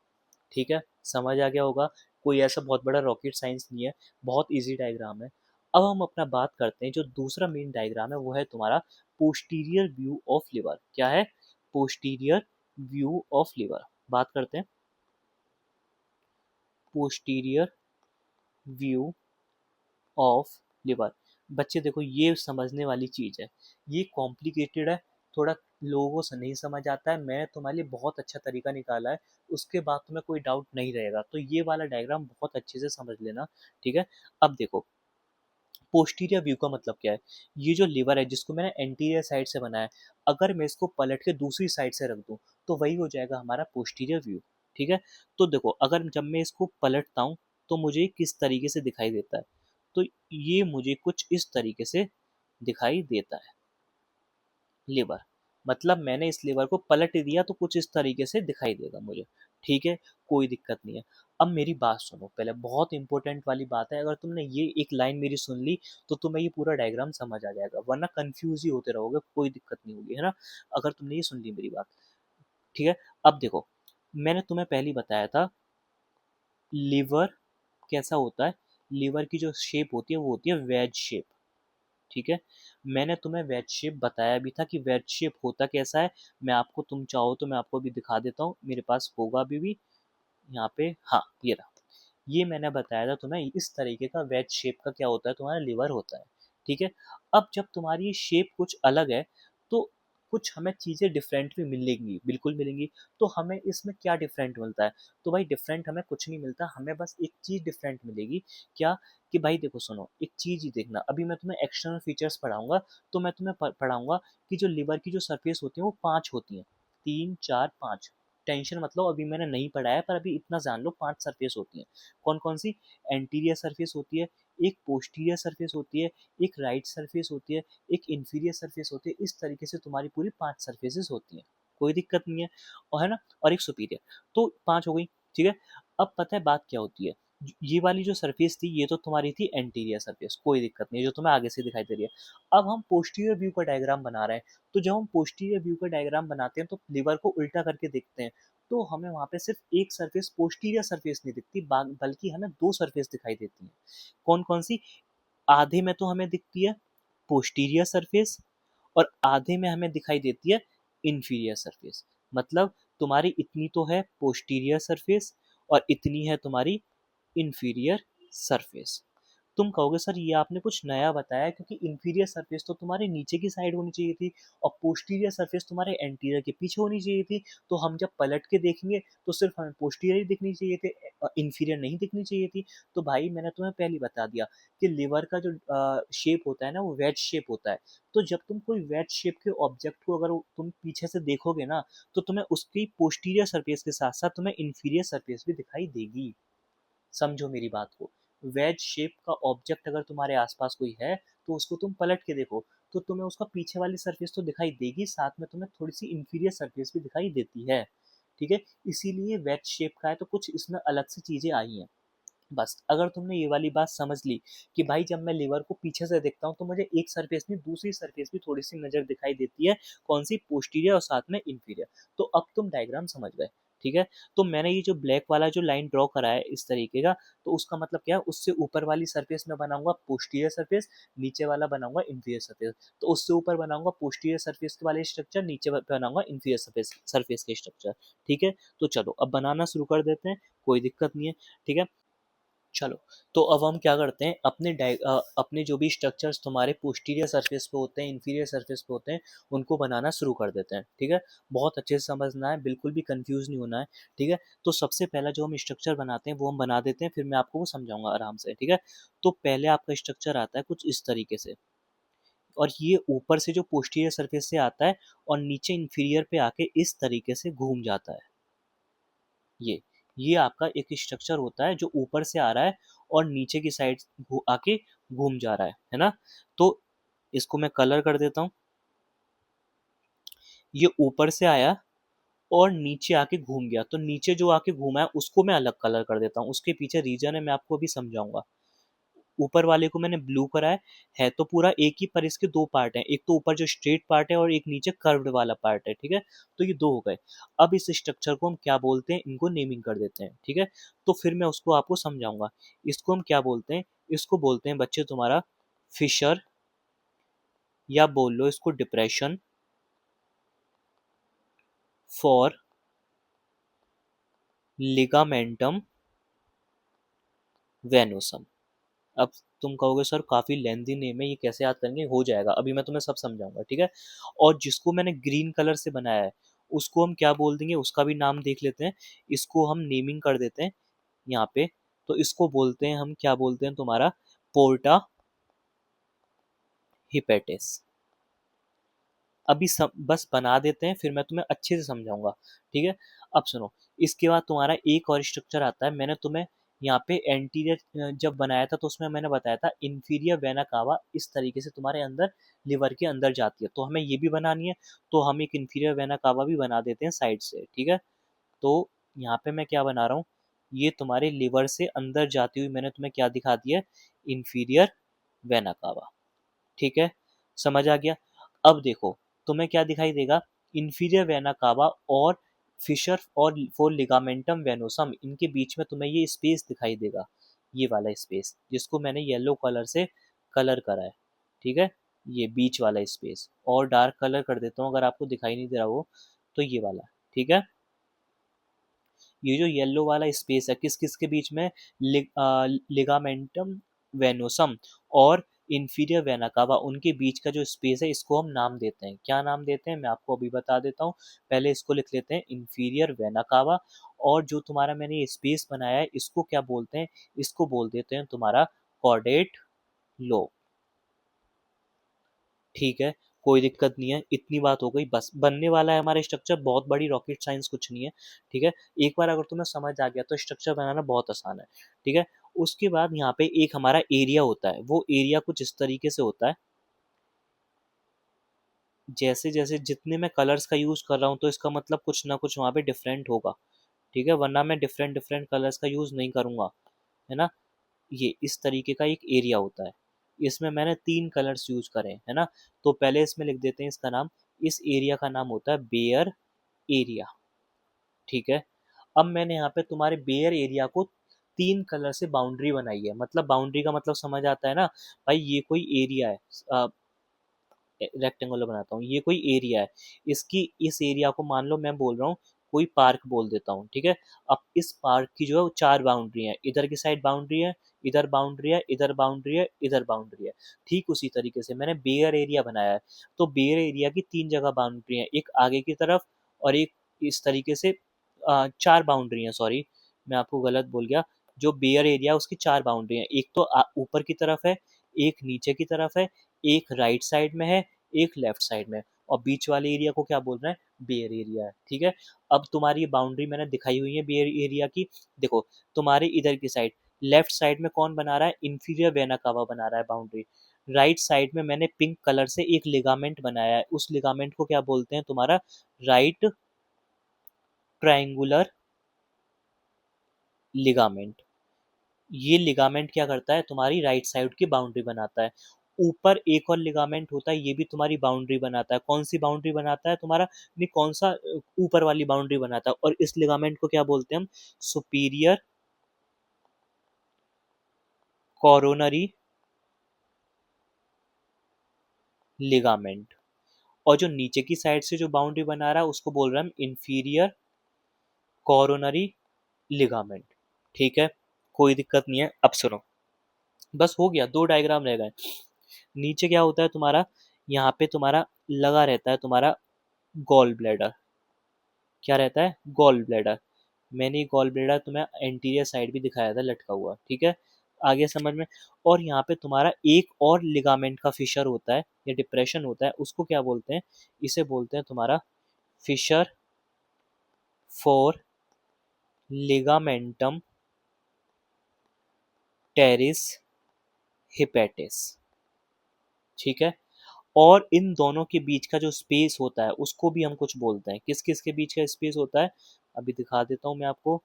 A: ठीक है। समझ आ गया होगा। कोई ऐसा बहुत बड़ा रॉकेट साइंस नहीं है, बहुत इजी डायग्राम है। अब हम अपना बात करते हैं, जो दूसरा मेन डायग्राम है वो है तुम्हारा पोस्टीरियर व्यू ऑफ लिवर। क्या है? Posterior view of liver. बात करते हैं पोस्टीरियर व्यू ऑफ लिवर। बच्चे देखो ये समझने वाली चीज़ है, ये कॉम्प्लिकेटेड है थोड़ा, लोगों से नहीं समझ आता है। मैं तुम्हारे लिए बहुत अच्छा तरीका निकाला है, उसके बाद तुम्हें कोई डाउट नहीं रहेगा। तो ये वाला डायग्राम बहुत अच्छे से समझ लेना, ठीक है। अब देखो पोस्टीरियर व्यू का मतलब क्या है? ये जो लिवर है जिसको मैंने एंटीरियर साइड से बनाया है, अगर मैं इसको पलट के दूसरी साइड से रख दूं तो वही हो जाएगा हमारा पोस्टीरियर व्यू, ठीक है। तो देखो अगर जब मैं इसको पलटता हूँ तो मुझे किस तरीके से दिखाई देता है? तो ये मुझे कुछ इस तरीके से दिखाई देता है लिवर। मतलब मैंने इस लिवर को पलट दिया तो कुछ इस तरीके से दिखाई देगा मुझे, ठीक है। कोई दिक्कत नहीं है। अब मेरी बात सुनो पहले, बहुत इंपॉर्टेंट वाली बात है, अगर तुमने ये एक लाइन मेरी सुन ली तो तुम्हें ये पूरा डायग्राम समझ आ जाएगा, वरना कंफ्यूज ही होते रहोगे, कोई दिक्कत नहीं होगी, है ना। अगर तुमने ये सुन ली मेरी बात, ठीक है। अब देखो मैंने तुम्हें पहले ही बताया था लिवर कैसा होता है। लिवर की जो शेप होती है वो होती है वेज शेप, ठीक है। मैंने तुम्हें वेज शेप बताया भी था कि वेज शेप होता कैसा है। मैं आपको, तुम चाहो तो मैं आपको अभी दिखा देता हूँ, मेरे पास होगा अभी भी यहाँ पे, हाँ ये रहा। ये मैंने बताया था तुम्हें, इस तरीके का वेज शेप का क्या होता है, तुम्हारा लिवर होता है, ठीक है। अब जब तुम्हारी शेप कुछ अलग है तो कुछ हमें चीज़ें डिफरेंट भी मिलेंगी, बिल्कुल मिलेंगी। तो हमें इसमें क्या डिफरेंट मिलता है? तो भाई डिफरेंट हमें कुछ नहीं मिलता, हमें बस एक चीज़ डिफरेंट मिलेगी। क्या? कि भाई देखो सुनो, एक चीज़ ही देखना, अभी मैं तुम्हें एक्सटर्नल फीचर्स पढ़ाऊंगा तो मैं तुम्हें पढ़ाऊंगा कि जो लिवर की जो सरफेस होती है वो 5 होती हैं, 3 4 5। टेंशन मतलब अभी मैंने नहीं पढ़ाया, पर अभी इतना जान लो 5 सरफेस होती हैं। कौन कौन सी? एंटीरियर सरफेस होती है, एक पोस्टीरियर सरफेस होती है, एक राइट सरफेस होती है, एक इंफीरियर सरफेस होती है। इस तरीके से तुम्हारी पूरी 5 सरफेसेस होती हैं, कोई दिक्कत नहीं है, और है ना। और एक सुपीरियर, तो 5 हो गई, ठीक है। अब पता है बात क्या होती है? ये वाली जो सरफेस थी ये तो तुम्हारी थी एंटीरियर सरफेस, कोई दिक्कत नहीं है, जो तुम्हें आगे से दिखाई दे रही है। अब हम पोस्टीरियर व्यू का डायग्राम बना रहे हैं, तो जब हम पोस्टीरियर व्यू का डायग्राम बनाते हैं तो लिवर को उल्टा करके देखते हैं, तो हमें वहाँ पे सिर्फ एक सरफेस पोस्टीरियर सरफेस नहीं दिखती, बल्कि हमें दो सरफेस दिखाई देती हैं। कौन कौन सी? आधे में तो हमें दिखती है पोस्टीरियर सरफेस, और आधे में हमें दिखाई देती है इंफीरियर सरफेस। मतलब तुम्हारी इतनी तो है पोस्टीरियर सरफेस और इतनी है तुम्हारी इंफीरियर सरफेस। तुम कहोगे सर ये आपने कुछ नया बताया, क्योंकि इंफीरियर सरफेस तो तुम्हारे नीचे की साइड होनी चाहिए थी और पोस्टीरियर सरफेस तुम्हारे एंटीरियर के पीछे होनी चाहिए थी। तो हम जब पलट के देखेंगे तो सिर्फ हमें पोस्टीरियर ही दिखनी चाहिए थे, इंफीरियर नहीं दिखनी चाहिए थी। तो भाई मैंने तुम्हें पहले ही बता दिया कि लिवर का जो शेप होता है ना वो वेज शेप होता है। तो जब तुम कोई वेज शेप के ऑब्जेक्ट को अगर तुम पीछे से देखोगे ना, तो तुम्हें उसकी पोस्टीरियर सरफेस के साथ साथ तुम्हें इंफीरियर सरफेस भी दिखाई देगी। समझो मेरी बात को। वेज शेप का ऑब्जेक्ट अगर तुम्हारे आसपास कोई है तो उसको तुम पलट के देखो, तो तुम्हें उसका पीछे वाली सरफेस तो दिखाई देगी, साथ में तुम्हें थोड़ी सी इंफीरियर सरफेस भी दिखाई देती है। ठीक है, इसीलिए वेज शेप का है, तो कुछ इसमें अलग से चीजें आई हैं। बस अगर तुमने ये वाली बात समझ ली कि भाई जब मैं लीवर को पीछे से देखता हूँ तो मुझे एक सरफेस नहीं दूसरी सरफेस भी थोड़ी सी नजर दिखाई देती है, कौन सी, पोस्टीरियर और साथ में इंफीरियर। तो अब तुम डायग्राम समझ गए। ठीक है, तो मैंने ये जो ब्लैक वाला जो लाइन ड्रॉ करा है इस तरीके का, तो उसका मतलब क्या है, उससे ऊपर वाली सरफेस में बनाऊंगा पोस्टीरियर सरफेस, नीचे वाला बनाऊंगा इंफीरियर सरफेस। तो उससे ऊपर बनाऊंगा पोस्टीरियर सरफेस वाले स्ट्रक्चर, नीचे बनाऊंगा इंफीरियर सरफेस के स्ट्रक्चर। ठीक है, तो चलो अब बनाना शुरू कर देते हैं, कोई दिक्कत नहीं है। ठीक है, चलो। तो अब हम क्या करते हैं, अपने जो भी स्ट्रक्चर्स तुम्हारे पोस्टीरियर सरफेस पे होते हैं, इंफीरियर सरफेस पे होते हैं, उनको बनाना शुरू कर देते हैं। ठीक है, बहुत अच्छे से समझना है, बिल्कुल भी कंफ्यूज नहीं होना है। ठीक है, तो सबसे पहला जो हम स्ट्रक्चर बनाते हैं वो हम बना देते हैं, फिर मैं आपको वो समझाऊंगा आराम से। ठीक है, तो पहले आपका स्ट्रक्चर आता है कुछ इस तरीके से, और ये ऊपर से जो पोस्टीरियर सरफेस से आता है और नीचे इंफीरियर पे आके इस तरीके से घूम जाता है। ये ये आपका एक स्ट्रक्चर होता है जो ऊपर से आ रहा है और नीचे की साइड आके घूम जा रहा है ना। तो इसको मैं कलर कर देता हूँ। ये ऊपर से आया और नीचे आके घूम गया, तो नीचे जो आके घूमा है उसको मैं अलग कलर कर देता हूँ, उसके पीछे रीजन है, मैं आपको अभी समझाऊंगा। ऊपर वाले को मैंने ब्लू करा है तो पूरा एक ही, पर इसके दो पार्ट हैं, एक तो ऊपर जो स्ट्रेट पार्ट है और एक नीचे कर्व्ड वाला पार्ट है। ठीक है, तो ये दो हो गए। अब इस स्ट्रक्चर को हम क्या बोलते हैं, इनको नेमिंग कर देते हैं। ठीक है, तो फिर मैं उसको आपको समझाऊंगा। इसको हम क्या बोलते हैं, इसको बोलते हैं बच्चे तुम्हारा फिशर, या बोल लो इसको डिप्रेशन फॉर लिगामेंटम वेनोसम। अब तुम कहोगे सर काफी लेंथी नेम है, ये कैसे याद करेंगे, हो जाएगा, अभी मैं तुम्हें सब समझाऊंगा। ठीक है, और जिसको मैंने ग्रीन कलर से बनाया है उसको हम क्या बोल देंगे, उसका भी नाम देख लेते हैं। इसको हम नेमिंग कर देते हैं यहाँ पे। तो इसको बोलते हैं, हम क्या बोलते हैं तुम्हारा, पोर्टा हिपेटिस। अभी बस बना देते हैं, फिर मैं तुम्हें अच्छे से समझाऊंगा। ठीक है, अब सुनो। इसके बाद तुम्हारा एक और स्ट्रक्चर आता है, मैंने तुम्हें यहाँ पे एंटीरियर जब बनाया था तो उसमें मैंने बताया था इंफीरियर वेना कावा इस तरीके से तुम्हारे अंदर लिवर के अंदर जाती है, तो हमें ये भी बनानी है। तो हम एक इंफीरियर वेना कावा भी बना देते हैं साइड से। ठीक है, तो यहाँ पे मैं क्या बना रहा हूँ, ये तुम्हारे लिवर से अंदर जाती हुई मैंने तुम्हें क्या दिखा दिया, इंफीरियर वेना कावा। ठीक है, समझ आ गया। अब देखो तुम्हें क्या दिखाई देगा, इंफीरियर वेना कावा और फिशर और फोर लिगामेंटम वेनोसम, इनके बीच में तुम्हें ये स्पेस दिखाई देगा, ये वाला स्पेस जिसको मैंने येलो कलर से कलर करा है। ठीक है, ये बीच वाला स्पेस, और डार्क कलर कर देता हूँ अगर आपको दिखाई नहीं दे रहा हो तो ये वाला। ठीक है, ये जो येलो वाला स्पेस है किस किस के बीच में, लिगामेंटम वेनोसम और इंफीरियर वेना कावा, उनके बीच का जो स्पेस है इसको हम नाम देते हैं, क्या नाम देते हैं मैं आपको अभी बता देता हूँ। पहले इसको लिख लेते हैं इंफीरियर वेना कावा, और जो तुम्हारा मैंने ये स्पेस बनाया है इसको क्या बोलते हैं, इसको बोल देते हैं तुम्हारा कॉर्डेट लो। ठीक है, कोई दिक्कत नहीं है, इतनी बात हो गई, बस बनने वाला है हमारा स्ट्रक्चर, बहुत बड़ी रॉकेट साइंस कुछ नहीं है। ठीक है, एक बार अगर तुम्हें समझ आ गया तो स्ट्रक्चर बनाना बहुत आसान है। ठीक है, उसके बाद यहाँ पे एक हमारा एरिया होता है, वो एरिया कुछ इस तरीके से होता है, जैसे जैसे जितने मैं कलर्स का यूज कर रहा हूँ तो इसका मतलब कुछ ना कुछ वहाँ पे डिफरेंट होगा। ठीक है, वरना मैं डिफरेंट डिफरेंट कलर्स का यूज नहीं करूंगा, है ना। ये इस तरीके का एक एरिया होता है, इसमें मैंने तीन कलर्स यूज करे हैं, है ना। तो पहले इसमें लिख देते हैं इसका नाम, इस एरिया का नाम होता है बेयर एरिया। ठीक है, अब मैंने यहाँ पे तुम्हारे बेयर एरिया को तीन कलर से बाउंड्री बनाई है, मतलब बाउंड्री का मतलब समझ आता है ना भाई, ये कोई एरिया है, रेक्टेंगुलर बनाता हूँ, ये कोई एरिया है, इसकी इस एरिया को मान लो मैं बोल रहा हूँ कोई पार्क बोल देता हूँ, ठीक है। अब इस पार्क की जो है वो 4 बाउंड्री है, इधर की साइड बाउंड्री है, इधर बाउंड्री है, इधर बाउंड्री है, इधर बाउंड्री है। ठीक उसी तरीके से मैंने बेयर एरिया बनाया है, तो बेयर एरिया की 3 जगह बाउंड्री है, एक आगे की तरफ और एक इस तरीके से 4 बाउंड्री है, सॉरी मैं आपको गलत बोल गया। जो बेयर एरिया उसकी 4 बाउंड्री है, एक तो ऊपर की तरफ है, एक नीचे की तरफ है, एक राइट साइड में है, एक लेफ्ट साइड में, और बीच वाले एरिया को क्या बोल रहे हैं, बेयर एरिया है, ठीक है। अब तुम्हारी बाउंड्री मैंने दिखाई हुई है बेयर एरिया की। देखो तुम्हारे इधर की साइड लेफ्ट साइड में कौन बना रहा है, इंफीरियर वेना कावा बना रहा है बाउंड्री। राइट साइड में मैंने पिंक कलर से एक लिगामेंट बनाया है, उस लिगामेंट को क्या बोलते हैं तुम्हारा, राइट ट्रायंगुलर लिगामेंट। ये लिगामेंट क्या करता है, तुम्हारी राइट साइड की बाउंड्री बनाता है। ऊपर एक और लिगामेंट होता है, ये भी तुम्हारी बाउंड्री बनाता है। कौन सी बाउंड्री बनाता है तुम्हारा, नहीं कौन सा, ऊपर वाली बाउंड्री बनाता है, और इस लिगामेंट को क्या बोलते हैं हम, सुपीरियर कोरोनरी लिगामेंट। और जो नीचे की साइड से जो बाउंड्री बना रहा है उसको बोल रहे हैं हम इंफीरियर कोरोनरी लिगामेंट, ठीक है। कोई दिक्कत नहीं है। अब सुनो, बस हो गया, 2 डायग्राम रह गए। नीचे क्या होता है तुम्हारा, यहाँ पे तुम्हारा लगा रहता है तुम्हारा गॉल ब्लैडर। क्या रहता है, गॉल ब्लैडर। मैंने ये गॉल ब्लैडर तुम्हें एंटीरियर साइड भी दिखाया था लटका हुआ, ठीक है। आगे समझ में। और यहाँ पे तुम्हारा एक और लिगामेंट का फिशर होता है या डिप्रेशन होता है, उसको क्या बोलते हैं, इसे बोलते हैं तुम्हारा fissure for ligamentum teres hepatis, ठीक है। और इन दोनों के बीच का जो स्पेस होता है उसको भी हम कुछ बोलते हैं। किस किस के बीच का स्पेस होता है, अभी दिखा देता हूँ मैं आपको।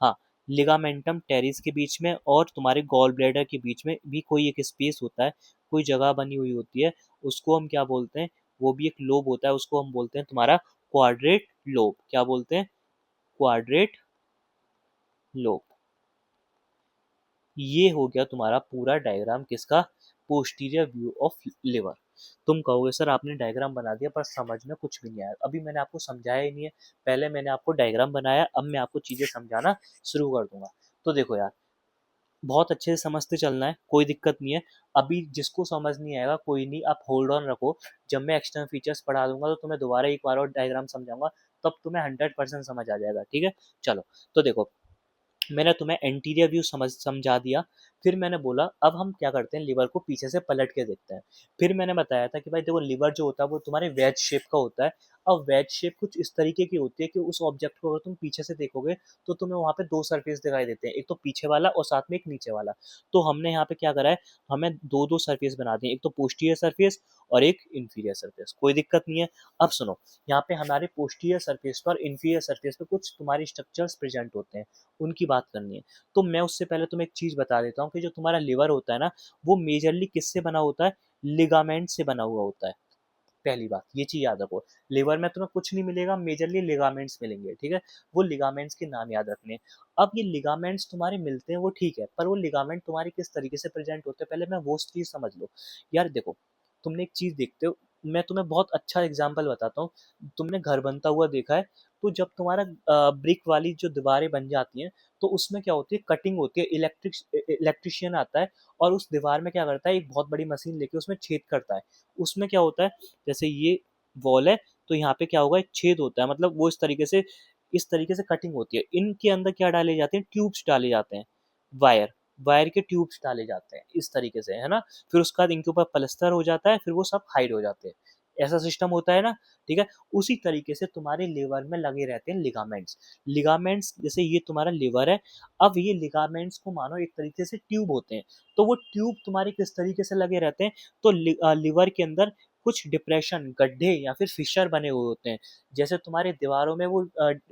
A: हाँ, लिगामेंटम टेरिस के बीच में और तुम्हारे गॉल ब्लैडर के बीच में भी कोई एक स्पेस होता है, कोई जगह बनी हुई होती है, उसको हम क्या बोलते हैं, वो भी एक लोब होता है, उसको हम बोलते हैं तुम्हारा क्वाड्रेट लोब। क्या बोलते हैं, क्वाड्रेट लोब। ये हो गया तुम्हारा पूरा डायग्राम किसका, पोस्टीरियर व्यू ऑफ लिवर। तुम कहोगे सर आपने डायग्राम बना दिया पर समझ में कुछ भी नहीं आया। अभी मैंने आपको समझाया ही नहीं है, पहले मैंने आपको डायग्राम बनाया, अब मैं आपको चीजें समझाना शुरू कर दूंगा। तो देखो यार, बहुत अच्छे से समझते चलना है, कोई दिक्कत नहीं है। अभी जिसको समझ नहीं आएगा कोई नहीं, आप होल्ड ऑन रखो, जब मैं एक्सटर्नल फीचर्स पढ़ा दूंगा तो तुम्हें दोबारा एक बार और डायग्राम समझाऊंगा, तब तुम्हें 100% समझ आ जाएगा, ठीक है। चलो, तो देखो मैंने तुम्हें एंटीरियर व्यू समझा दिया। फिर मैंने बोला अब हम क्या करते हैं, लिवर को पीछे से पलट के देखते हैं। फिर मैंने बताया था कि भाई देखो लिवर जो होता है वो तुम्हारे वेज शेप का होता है। अब वेज शेप कुछ इस तरीके की होती है कि उस ऑब्जेक्ट को अगर तुम पीछे से देखोगे तो तुम्हें वहाँ पे 2 सरफेस दिखाई देते हैं, एक तो पीछे वाला और साथ में एक नीचे वाला। तो हमने यहाँ पे क्या करा है, हमें दो दो सरफेस बना दिए, एक तो पोस्टीरियर सरफेस और एक इंफीरियर सरफेस। कोई दिक्कत नहीं है। अब सुनो, यहाँ पे हमारे पोस्टीरियर सरफेस पर, इंफीरियर सरफेस पे कुछ तुम्हारे स्ट्रक्चर्स प्रेजेंट होते हैं, उनकी बात करनी है। तो मैं उससे पहले तुम्हें एक चीज बता देता हूँ कि जो तुम्हारा लिवर होता है ना, वो मेजरली किससे बना होता है, लिगामेंट से बना हुआ होता है। पहली बात ये चीज याद रखो, लिवर में तुम्हें कुछ नहीं मिलेगा, मेजरली लिगामेंट्स मिलेंगे, ठीक है। वो लिगामेंट्स के नाम याद रखने हैं। अब ये लिगामेंट्स तुम्हारे मिलते हैं वो ठीक है, पर वो लिगामेंट तुम्हारे किस तरीके से प्रेजेंट होते हैं पहले मैं वो चीज समझ लो। यार देखो, तुमने एक चीज देखते हो, मैं तुम्हें बहुत अच्छा एग्जाम्पल बताता हूँ। तुमने घर बनता हुआ देखा है, तो जब तुम्हारा ब्रिक वाली जो दीवारें बन जाती हैं तो उसमें क्या होती है, कटिंग होती है, इलेक्ट्रिशियन आता है और उस दीवार में क्या करता है, एक बहुत बड़ी मशीन लेके उसमें छेद करता है। उसमें क्या होता है, जैसे ये वॉल है तो यहाँ पे क्या होगा, एक छेद होता है, मतलब वो इस तरीके से कटिंग होती है। इनके अंदर क्या डाले जाते हैं, ट्यूब्स डाले जाते हैं, वायर वायर के ट्यूब्स डाले जाते हैं इस तरीके से, है ना। फिर उसके बाद इनके ऊपर प्लास्टर हो जाता है, फिर वो सब हाइड हो जाते हैं। ऐसा सिस्टम होता है ना, ठीक है। उसी तरीके से तुम्हारे लिवर में लगे रहते हैं लिगामेंट्स। लिगामेंट्स जैसे ये तुम्हारा लिवर है, अब ये लिगामेंट्स को मानो एक तरीके से ट्यूब होते हैं। तो वो ट्यूब तुम्हारे किस तरीके से लगे रहते हैं, तो लिवर के अंदर कुछ डिप्रेशन, गड्ढे या फिर फिशर बने हुए होते हैं। जैसे तुम्हारे दीवारों में वो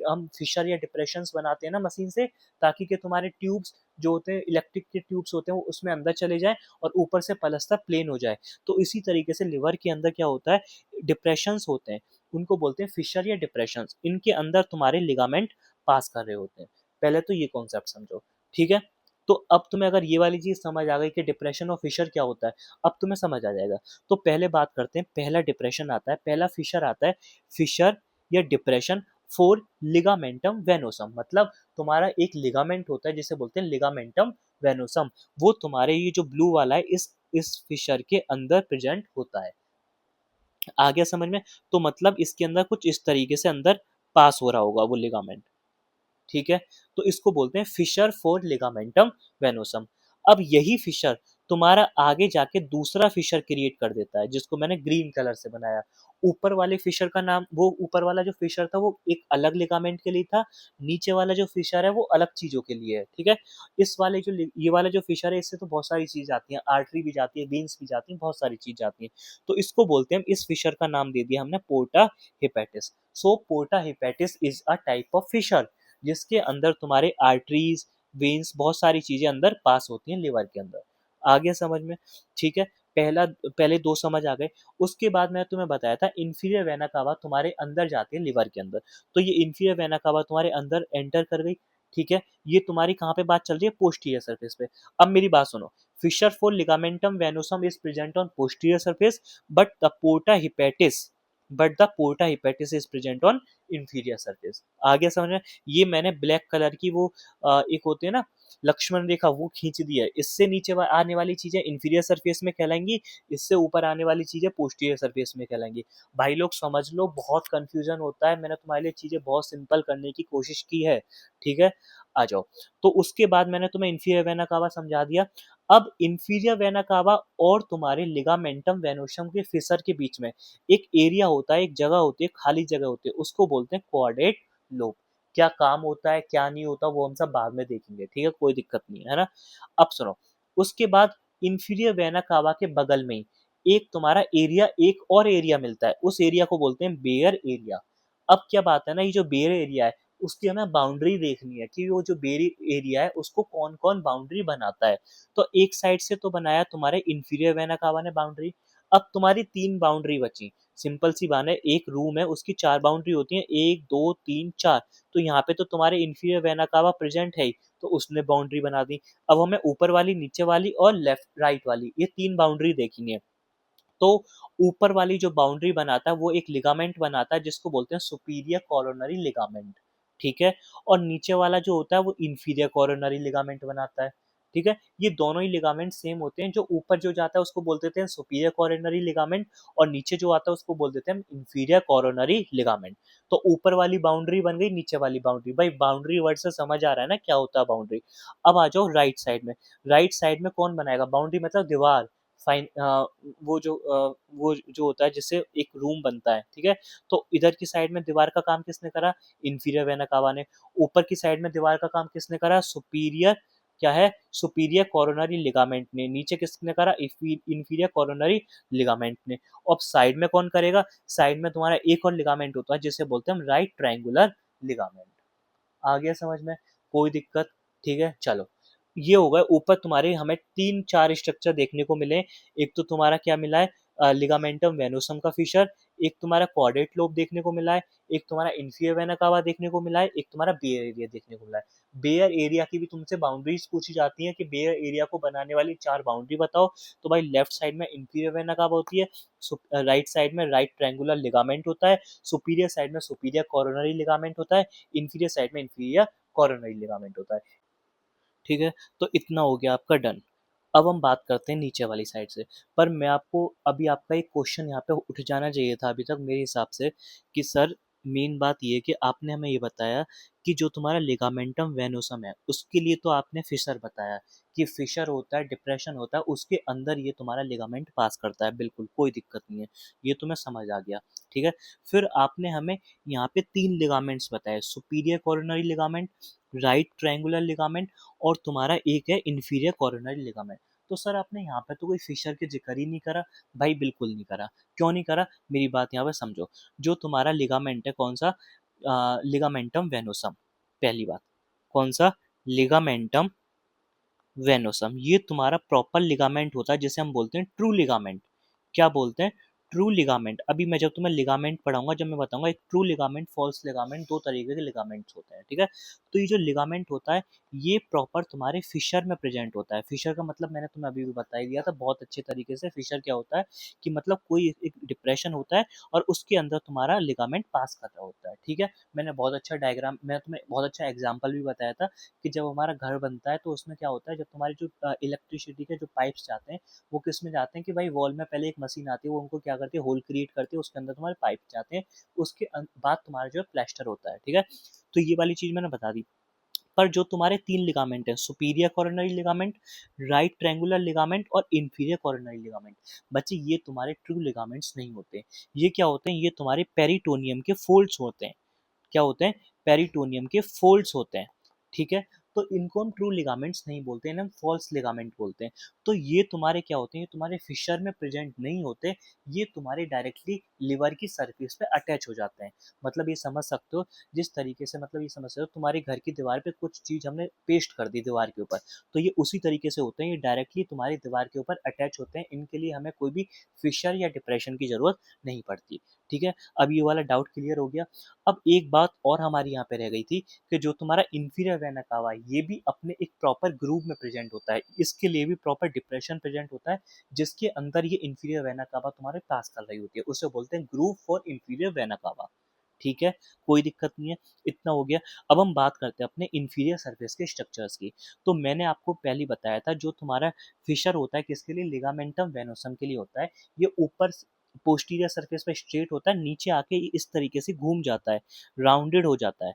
A: हम फिशर या डिप्रेशंस बनाते हैं ना मशीन से, ताकि कि तुम्हारे ट्यूब्स जो होते हैं, इलेक्ट्रिक के ट्यूब्स होते हैं, वो उसमें अंदर चले जाएं और ऊपर से पलस्तर प्लेन हो जाए। तो इसी तरीके से लिवर के अंदर क्या होता है, डिप्रेशंस होते हैं, उनको बोलते हैं फिशर या डिप्रेशंस। इनके अंदर तुम्हारे लिगामेंट पास कर रहे होते हैं। पहले तो ये कॉन्सेप्ट समझो, ठीक है। तो अब तुम्हें अगर ये वाली चीज समझ आ गई कि डिप्रेशन और फिशर क्या होता है, अब तुम्हें समझ आ जाएगा। तो पहले बात करते हैं, पहला डिप्रेशन आता है, पहला फिशर आता है। फिशर या डिप्रेशन फॉर लिगामेंटम वेनोसम, मतलब तुम्हारा एक लिगामेंट होता है जिसे बोलते हैं लिगामेंटम वेनोसम, वो तुम्हारे ये जो ब्लू वाला है इस फिशर के अंदर प्रेजेंट होता है। आ गया समझ में? तो मतलब इसके अंदर कुछ इस तरीके से अंदर पास हो रहा होगा वो लिगामेंट, ठीक है? तो इसको बोलते हैं फिशर फॉर लिगामेंटम वेनोसम। अब यही फिशर तुम्हारा आगे जाके दूसरा फिशर क्रिएट कर देता है, जिसको मैंने ग्रीन कलर से बनाया। ऊपर वाले फिशर का नाम, वो ऊपर वाला जो फिशर था वो एक अलग लिगामेंट के लिए था, नीचे वाला जो फिशर है वो अलग चीजों के लिए है, ठीक है? इस वाले जो ये वाला जो फिशर है इससे तो बहुत सारी चीज आती है, आर्टरी भी जाती है, वेन्स भी जाती है, बहुत सारी चीज जाती है। तो इसको बोलते हैं, इस फिशर का नाम दे दिया हमने porta hepatis. So porta hepatis is a type of fissure जिसके अंदर तुम्हारे आर्टरीज, वेन्स, बहुत सारी चीजें अंदर पास होती हैं लिवर के अंदर। आगे समझ में? ठीक है। पहले दो समझ आ गए। उसके बाद मैं तुम्हें बताया था इंफीरियर वेना कावा तुम्हारे अंदर जाती है लिवर के अंदर। तो ये इंफीरियर वेना कावा तुम्हारे अंदर एंटर कर गई, ठीक है? ये तुम्हारी कहाँ पे बात चल रही है? पोस्टीरियर सरफेस पे। अब मेरी बात सुनो, fissure for ligamentum venosum is present on posterior surface, but the porta hepatis is present on inferior surface. आगे समझ में? ये मैंने ब्लैक कलर की वो एक होती है ना लक्ष्मण रेखा, वो खींच दी है। इससे नीचे आने वाली चीजें इंफीरियर सरफेस में कहलाएंगी, इससे ऊपर आने वाली चीजें पोस्टीरियर सरफेस में कहलाएंगी। भाई लोग समझ लो, बहुत कंफ्यूजन होता है, मैंने तुम्हारे लिए चीजें बहुत सिंपल करने की कोशिश की है, ठीक है? आ जाओ। तो उसके बाद मैंने तुम्हें इंफीरियर वेना कावा समझा दिया। अब इंफीरियर वेना कावा और तुम्हारे लिगामेंटम वेनोसम के फिसर के बीच में एक एरिया होता है, एक जगह होती है, खाली जगह होती है, उसको बोलते हैं क्वाड्रेट लोब। क्या काम होता है, क्या नहीं होता, वो हम सब बाद में देखेंगे, ठीक है? कोई दिक्कत नहीं है ना? अब सुनो, उसके बाद इंफीरियर वेना कावा के बगल में ही एक तुम्हारा एरिया, एक और एरिया मिलता है, उस एरिया को बोलते हैं बेयर एरिया। अब क्या बात है ना, ये जो बेयर एरिया है उसकी हमें बाउंड्री देखनी है कि वो जो बेयर एरिया है उसको कौन कौन बाउंड्री बनाता है। तो एक साइड से तो बनाया तुम्हारे इंफीरियर वेना कावा ने बाउंड्री। अब तुम्हारी तीन बाउंड्री बची। सिंपल सी बात है, एक रूम है उसकी चार बाउंड्री होती है, एक दो तीन चार। तो यहाँ पे तो तुम्हारे इंफीरियर वेना कावा प्रेजेंट है ही, तो उसने बाउंड्री बना दी। अब हमें ऊपर वाली, नीचे वाली और लेफ्ट राइट वाली, ये तीन बाउंड्री देखनी है। तो ऊपर वाली जो बाउंड्री बनाता है वो एक लिगामेंट बनाता है जिसको बोलते हैं सुपीरियर कोरोनरी लिगामेंट, ठीक है? और नीचे वाला जो होता है वो इंफीरियर कोरोनरी लिगामेंट बनाता है, ठीक है? ये दोनों ही लिगामेंट सेम होते हैं। जो ऊपर जो जाता है उसको बोल देते हैं सुपीरियर कोरोनरी लिगामेंट, और नीचे जो आता है उसको बोल देते हैं इंफीरियर कोरोनरी लिगामेंट। तो ऊपर वाली बाउंड्री बन गई, नीचे वाली बाउंड्री। भाई बाउंड्री वर्ड से समझ आ रहा है ना क्या होता है बाउंड्री? अब आ जाओ राइट साइड में। राइट साइड में कौन बनाएगा बाउंड्री? मतलब दीवार। फाइन वो जो होता है जिससे एक रूम बनता है, ठीक है? तो इधर की साइड में दीवार का काम किसने करा? इंफीरियर वेना कावा ने। ऊपर की साइड में दीवार का काम किसने करा? सुपीरियर, क्या है? सुपीरियर कोरोनरी लिगामेंट ने। नीचे किसने करा? इंफीरियर कोरोनरी लिगामेंट ने। अब साइड में कौन करेगा? साइड में तुम्हारा एक और लिगामेंट होता है जिसे बोलते हैं हम राइट ट्रायंगुलर लिगामेंट। आ गया समझ में? कोई दिक्कत? ठीक है, चलो। ये हो गए ऊपर तुम्हारे, हमें तीन चार स्ट्रक्चर देखने को मिले। एक तो तुम्हारा क्या मिला है, लिगामेंटम वेनोसम का फिशर। एक तुम्हारा क्वाड्रेट लोब देखने को मिला है। एक तुम्हारा इंफीरियर वेना कावा देखने को मिला है। एक तुम्हारा बेयर एरिया देखने को मिला है। बेयर एरिया की भी तुमसे बाउंड्रीज पूछी जाती है कि बेयर एरिया को बनाने वाली चार बाउंड्री बताओ। तो भाई लेफ्ट साइड में इंफीरियर वेना कावा होती है, राइट साइड में राइट ट्रायंगुलर लिगामेंट होता है, सुपीरियर साइड में सुपीरियर कोरोनरी लिगामेंट होता है, इंफीरियर साइड में इंफीरियर कोरोनरी लिगामेंट होता है, ठीक है? तो इतना हो गया आपका डन। अब हम बात करते हैं नीचे वाली साइड से। पर मैं आपको अभी, आपका एक क्वेश्चन यहाँ पे उठ जाना चाहिए था अभी तक मेरे हिसाब से, कि सर मेन बात ये है कि आपने हमें ये बताया कि जो तुम्हारा लिगामेंटम वेनोसम है उसके लिए तो आपने फिशर बताया कि फिशर होता है, डिप्रेशन होता है, उसके अंदर ये तुम्हारा लिगामेंट पास करता है, बिल्कुल कोई दिक्कत नहीं है, ये तो मैं समझ आ गया, ठीक है? फिर आपने हमें यहाँ पे तीन लिगामेंट्स बताए, superior coronary ligament, right triangular ligament, और तुम्हारा एक है इंफीरियर कोरोनरी लिगामेंट। तो सर आपने यहाँ पे तो कोई फिशर के जिक्र ही नहीं करा। भाई बिल्कुल नहीं करा। क्यों नहीं करा? मेरी बात यहाँ पे समझो। जो तुम्हारा लिगामेंट है कौन सा? लिगामेंटम वेनोसम। पहली बात, कौन सा? लिगामेंटम वेनोसम। ये तुम्हारा प्रॉपर लिगामेंट होता है जिसे हम बोलते हैं ट्रू लिगामेंट। क्या बोलते हैं? ट्रू लिगामेंट, अभी मैं जब तुम्हें लिगामेंट पढ़ाऊंगा, जब मैं बताऊंगा एक ट्रू लिगामेंट, फॉल्स लिगामेंट, दो तरीके के लिगामेंट्स होते हैं, ठीक है। तो ये जो लिगामेंट होता है ये प्रॉपर तुम्हारे फिशर में प्रेजेंट होता है। फिशर का मतलब मैंने तुम्हें अभी भी बता ही दिया था बहुत अच्छे तरीके से। फिशर क्या होता है कि मतलब कोई एक डिप्रेशन होता है और उसके अंदर तुम्हारा लिगामेंट पास कर रहा होता है, ठीक है। मैंने बहुत अच्छा डायग्राम, मैं तुम्हें बहुत अच्छा एग्जाम्पल भी बताया था कि जब हमारा घर बनता है तो उसमें क्या होता है, जब तुम्हारी जो इलेक्ट्रिसिटी के जो पाइप्स जाते हैं वो किस में जाते हैं कि भाई वॉल में पहले एक मशीन आती है, वो उनको क्या करती है, होल क्रिएट करती है, उसके अंदर तुम्हारे पाइप जाते हैं, उसके बाद तुम्हारा जो है प्लास्टर होता है, ठीक है। तो ये वाली चीज मैंने बता दी। पर जो तुम्हारे तीन लिगामेंट हैं, superior coronary ligament, right triangular ligament और इंफीरियर कॉर्नरी लिगामेंट, बच्चे ये तुम्हारे ट्रू लिगामेंट्स नहीं होते। ये क्या होते हैं, ये तुम्हारे पेरिटोनियम के फोल्ड्स होते हैं। क्या होते हैं, पेरिटोनियम के फोल्ड्स होते हैं, ठीक है। तो इनको हम ट्रू लिगामेंट्स नहीं बोलते हैं, हम फॉल्स लिगामेंट बोलते हैं। तो ये तुम्हारे क्या होते हैं, ये तुम्हारे फिशर में प्रेजेंट नहीं होते, ये तुम्हारे डायरेक्टली लिवर की सरफेस पे अटैच हो जाते हैं। मतलब ये समझ सकते हो जिस तरीके से, मतलब ये समझ सकते हो तुम्हारे घर की दीवार पे कुछ चीज हमने पेस्ट कर दी दीवार के ऊपर, तो ये उसी तरीके से होते हैं, ये डायरेक्टली तुम्हारी दीवार के ऊपर अटैच होते हैं, इनके लिए हमें कोई भी फिशर या डिप्रेशन की जरूरत नहीं पड़ती, ठीक है। अब ये वाला डाउट क्लियर हो गया। अब एक बात और हमारी यहाँ पे रह गई थी कि जो तुम्हारा इंफीरियर वेना कावा है ये भी अपने एक प्रॉपर ग्रूव में प्रेजेंट होता है, इसके लिए भी प्रॉपर डिप्रेशन प्रेजेंट होता है, जिसके अंदर ये इंफीरियर वेना कावा तुम्हारे पास कर रही होती है, उसे बोलते हैं groove for inferior vena cava, ठीक है। कोई दिक्कत नहीं है, इतना हो गया। अब हम बात करते हैं अपने इंफीरियर सरफेस के स्ट्रक्चर्स की। तो मैंने आपको पहले ही बताया था जो तुम्हारा फिशर होता है किसके लिए, लिगामेंटम वेनोसम के लिए होता है। ये ऊपर पोस्टीरियर सरफेस पे स्ट्रेट होता है, नीचे आके ये इस तरीके से घूम जाता है, राउंडेड हो जाता है।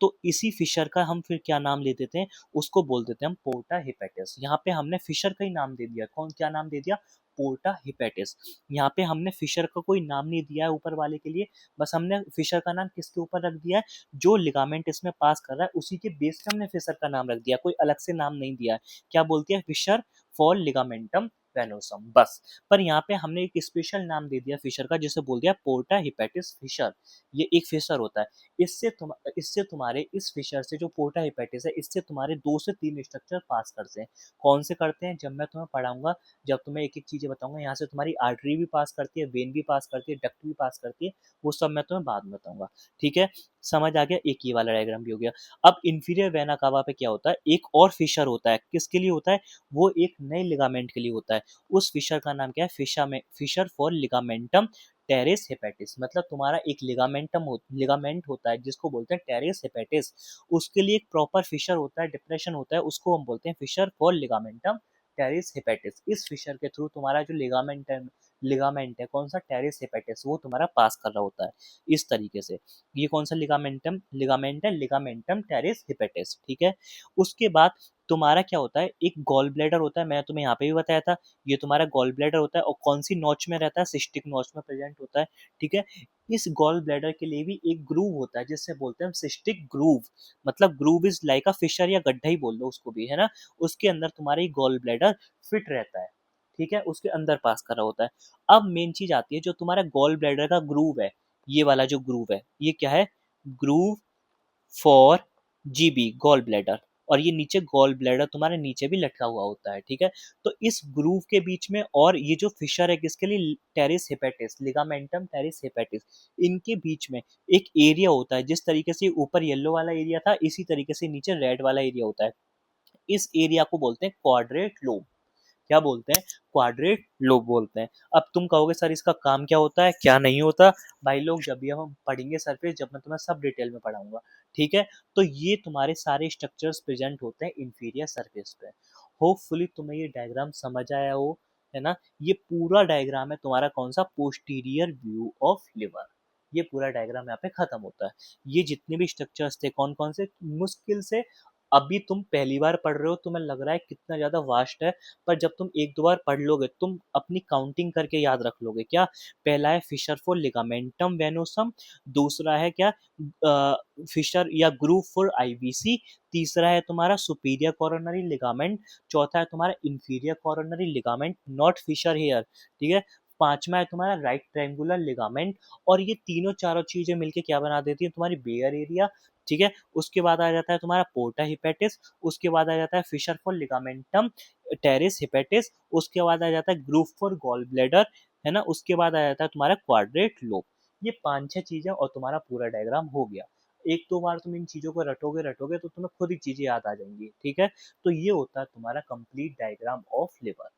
A: तो इसी फिशर का हम फिर क्या नाम ले देते हैं, उसको बोल देते हैं हम पोर्टा हिपेटिस। यहाँ पे हमने फिशर का ही नाम दे दिया, कौन क्या नाम दे दिया, पोर्टा हिपेटिस। यहाँ पे हमने फिशर का कोई नाम नहीं दिया है ऊपर वाले के लिए, बस हमने फिशर का नाम किसके ऊपर रख दिया है, जो लिगामेंट इसमें पास कर रहा है उसी के बेस पे हमने फिशर का नाम रख दिया, कोई अलग से नाम नहीं दिया है। क्या बोलती है, फिशर फॉर लिगामेंटम वेनोसम, बस। पर यहाँ पे हमने एक स्पेशल नाम दे दिया फिशर का, जिसे बोल दिया पोर्टा हिपेटिस फिशर। ये एक फिशर होता है। इससे तुम्हारे इस फिशर से जो पोर्टा हिपेटिस है, इससे तुम्हारे 2 से 3 स्ट्रक्चर पास करते हैं। कौन से करते हैं, जब मैं तुम्हें पढ़ाऊंगा, जब तुम्हें एक एक चीजें बताऊंगा, यहाँ से तुम्हारी आर्टरी भी पास करती है, वेन भी पास करती है, डक्ट भी पास करती है, वो सब मैं तुम्हें बाद में बताऊंगा, ठीक है। समझ आ गया, एक ये वाला डायग्राम भी हो गया। अब इंफीरियर वेना कावा पे क्या होता है, एक और फिशर होता है, किसके लिए होता है, वो एक नए लिगामेंट के लिए होता है। उस फिशर का नाम क्या है, fissure for ligamentum terrace hepatitis. मतलब तुम्हारा एक लिगामेंट होता है जिसको बोलते हैं टेरेस हेपेटिस, उसके लिए एक प्रॉपर फिशर होता है, डिप्रेशन होता है, उसको हम बोलते हैं Fisher for ligamentum terrace hepatitis. इस फिशर के थ्रू तुम्हारा जो लिगामेंट है कौन सा, टेरेस हेपेटिस, वो तुम्हारा पास कर रहा होता है इस तरीके से। ये कौन सा लिगामेंट है, लिगामेंटम टेरेस हेपेटिस, ठीक है। उसके बाद तुम्हारा क्या होता है, एक गॉल ब्लैडर होता है, मैंने तुम्हें यहाँ पे भी बताया था, ये तुम्हारा गॉल ब्लैडर होता है और कौन सी नॉच में रहता है, सिस्टिक नॉच में प्रेजेंट होता है, ठीक है। इस गॉल ब्लैडर के लिए भी एक ग्रूव होता है जिससे बोलते हैं सिस्टिक ग्रूव। मतलब groove is like a fissure या गड्ढा ही बोल दो उसको भी, है ना। उसके अंदर तुम्हारा गॉल ब्लैडर फिट रहता है, ठीक है, उसके अंदर पास कर रहा होता है। अब मेन चीज आती है, जो तुम्हारा गॉल ब्लैडर का ग्रूव है, ये वाला जो ग्रूव है ये क्या है, groove for GB gall bladder, और ये नीचे गॉल ब्लैडर तुम्हारे नीचे भी लटका हुआ होता है, ठीक है। तो इस ग्रूव के बीच में, और ये जो फिशर है किसके लिए, terrace hepatitis, ligamentum terrace hepatitis, इनके बीच में एक एरिया होता है, जिस तरीके से ऊपर येलो वाला एरिया था इसी तरीके से नीचे रेड वाला एरिया होता है। इस एरिया को बोलते हैं क्वाड्रेट लोब। क्या बोलते हैं, क्वाड्रेट लोब बोलते हैं। अब तुम कहोगे सर इसका काम क्या होता है, क्या नहीं होता, भाई लोग जब भी हम पढ़ेंगे सरफेस, जब मैं तुम्हें सब डिटेल में पढ़ाऊंगा, ठीक है। तो ये तुम्हारे सारे स्ट्रक्चर्स प्रेजेंट होते हैं इंफीरियर सरफेस पे। होपफुली तुम्हें ये डायग्राम समझ आया हो, है ना। ये पूरा डायग्राम है तुम्हारा कौन सा, पोस्टीरियर व्यू ऑफ लिवर। ये पूरा डायग्राम यहाँ पे खत्म होता है। ये जितने भी स्ट्रक्चर्स थे कौन कौन से, मुश्किल से, अभी तुम पहली बार पढ़ रहे हो, तुम्हें लग रहा है कितना ज्यादा वास्ट है, पर जब तुम एक दो बार पढ़ लोगे तुम अपनी काउंटिंग करके याद रख लोगे। क्या, पहला है फिशर फॉर लिगामेंटम वेनोसम, दूसरा है क्या, फिशर या ग्रूव फॉर आईवीसी, तीसरा है तुम्हारा सुपीरियर कोरोनरी लिगामेंट, चौथा है तुम्हारा inferior coronary ligament, not fissure here, ठीक है। पांचवा है तुम्हारा राइट ट्रायंगुलर लिगामेंट। और ये तीनों चारों चीजें मिलके क्या बना देती है, तुम्हारी बेयर एरिया, ठीक है। उसके बाद आ जाता है तुम्हारा पोर्टा हिपेटिस, उसके बाद आ जाता है fissure for ligamentum teres hepatis, उसके बाद आ जाता है ग्रूव फॉर गॉल ब्लैडर, है ना। उसके बाद आ जाता है तुम्हारा क्वाड्रेट लोब। ये 5-6 चीजें और तुम्हारा पूरा डायग्राम हो गया। एक दो बार तुम इन चीजों को रटोगे रटोगे तो तुम्हें खुद ही चीजें याद आ जाएंगी, ठीक है। तो ये होता है तुम्हारा कंप्लीट डायग्राम ऑफ लिवर।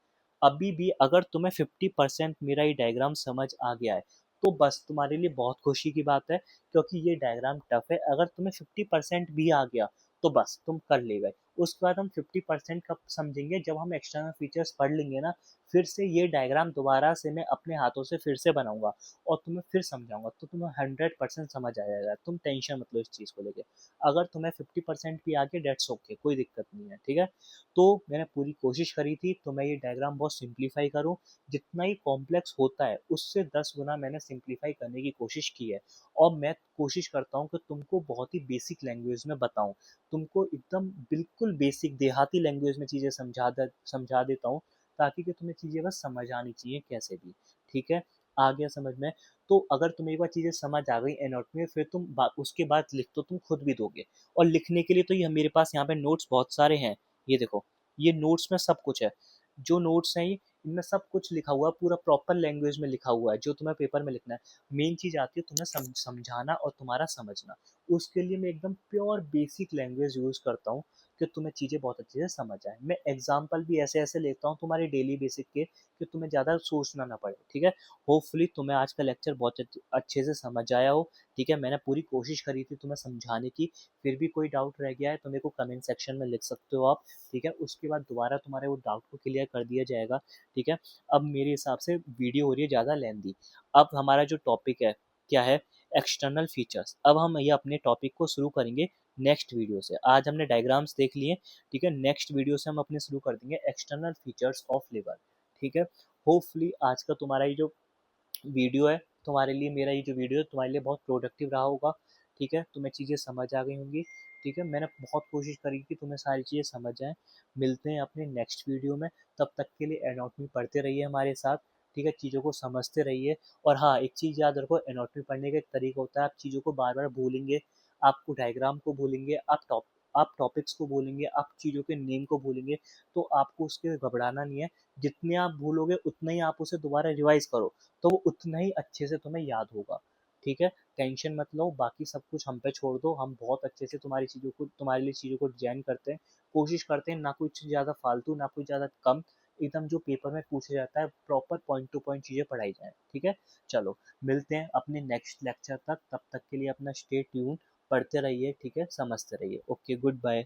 A: अभी भी अगर तुम्हें 50% मेरा ये डायग्राम समझ आ गया है तो बस तुम्हारे लिए बहुत खुशी की बात है, क्योंकि ये डायग्राम टफ है। अगर तुम्हें 50% भी आ गया तो बस तुम कर ले गए। उसके बाद हम 50% कब समझेंगे, जब हम एक्सटर्नल फीचर्स पढ़ लेंगे ना, फिर से ये डायग्राम दोबारा से मैं अपने हाथों से फिर से बनाऊंगा और तुम्हें फिर समझाऊंगा, तो तुम्हें 100% समझ आ जाएगा। तुम टेंशन मत लो इस चीज़ को लेके। अगर तुम्हें 50% भी आ गया डेट्स ओके, कोई दिक्कत नहीं है, ठीक है। तो मैंने पूरी कोशिश करी थी तो मैं ये डायग्राम बहुत सिंप्लीफाई करूँ। जितना ही कॉम्प्लेक्स होता है उससे 10 गुना मैंने सिंप्लीफाई करने की कोशिश की है। और मैं कोशिश करता हूँ कि तुमको बहुत ही बेसिक लैंग्वेज में बताऊँ, तुमको एकदम बिल्कुल बेसिक देहाती लैंग्वेज में चीज़ें समझा देता हूँ, ताकि कि तुम्हें चीज़ें बस समझ आनी चाहिए कैसे भी, ठीक है। आ गया समझ में। तो अगर तुम्हें एक बार चीज़ें समझ आ गई एनाटॉमी में, फिर तुम उसके बाद लिख तो तुम खुद भी दोगे। और लिखने के लिए तो ये मेरे पास यहाँ पे नोट्स बहुत सारे हैं। ये देखो, ये नोट्स में सब कुछ है। जो नोट्स हैं ये, इनमें सब कुछ लिखा हुआ है, पूरा प्रॉपर लैंग्वेज में लिखा हुआ है जो तुम्हें पेपर में लिखना है। मेन चीज़ आती है तुम्हें समझाना और तुम्हारा समझना। उसके लिए मैं एकदम प्योर बेसिक लैंग्वेज यूज़ करता हूँ कि तुम्हें चीज़ें बहुत अच्छे से समझ आए। मैं एग्जाम्पल भी ऐसे ऐसे लेता हूँ तुम्हारे डेली बेसिक के, कि तुम्हें ज़्यादा सोचना ना पड़े, ठीक है। होपफुली तुम्हें आज का लेक्चर बहुत अच्छे से समझ आया हो, ठीक है। मैंने पूरी कोशिश करी थी तुम्हें समझाने की। फिर भी कोई डाउट रह गया है तो मेरे को कमेंट सेक्शन में लिख सकते हो आप, ठीक है। उसके बाद दोबारा तुम्हारे वो डाउट को क्लियर कर दिया जाएगा, ठीक है। अब मेरे हिसाब से वीडियो हो रही है ज़्यादा लेंदी। अब हमारा जो टॉपिक है क्या है, एक्सटर्नल फीचर्स। अब हम ये अपने टॉपिक को शुरू करेंगे नेक्स्ट वीडियो से। आज हमने डायग्राम्स देख लिए, ठीक है। नेक्स्ट वीडियो से हम अपने शुरू कर देंगे एक्सटर्नल फीचर्स ऑफ लिवर, ठीक है। होपफुली आज का तुम्हारा ये जो वीडियो है, तुम्हारे लिए मेरा ये जो वीडियो है तुम्हारे लिए बहुत प्रोडक्टिव रहा होगा, ठीक है। तुम्हें चीज़ें समझ आ गई होंगी, ठीक है। मैंने बहुत कोशिश करी कि तुम्हें सारी चीज़ें समझ आएँ। मिलते हैं अपने नेक्स्ट वीडियो में। तब तक के लिए एनाटॉमी पढ़ते रहिए हमारे साथ, ठीक है। चीज़ों को समझते रहिए। और हाँ, एक चीज़ याद रखो, एनाटॉमी पढ़ने का एक तरीका होता है, आप चीज़ों को बार बार भूलेंगे, आपको डायग्राम को भूलेंगे, आप टॉपिक्स को भूलेंगे, आप चीज़ों के नेम को भूलेंगे। तो आपको उसके घबराना नहीं है। जितने आप भूलोगे उतना ही आप उसे दोबारा रिवाइज करो, तो वो उतना ही अच्छे से तुम्हें याद होगा, ठीक है। टेंशन मत लो, बाकी सब कुछ हम पे छोड़ दो। हम बहुत अच्छे से तुम्हारे लिए चीज़ों को डिजाइन करते हैं। कोशिश करते हैं ना कुछ ज़्यादा फालतू ना कुछ ज़्यादा कम, एकदम जो पेपर में पूछा जाता है प्रॉपर पॉइंट टू पॉइंट चीज़ें पढ़ाई जाए, ठीक है। चलो, मिलते हैं अपने नेक्स्ट लेक्चर तक। तब तक के लिए अपना स्टे ट्यून, पढ़ते रहिए, ठीक है, समझते रहिए। Okay, good bye.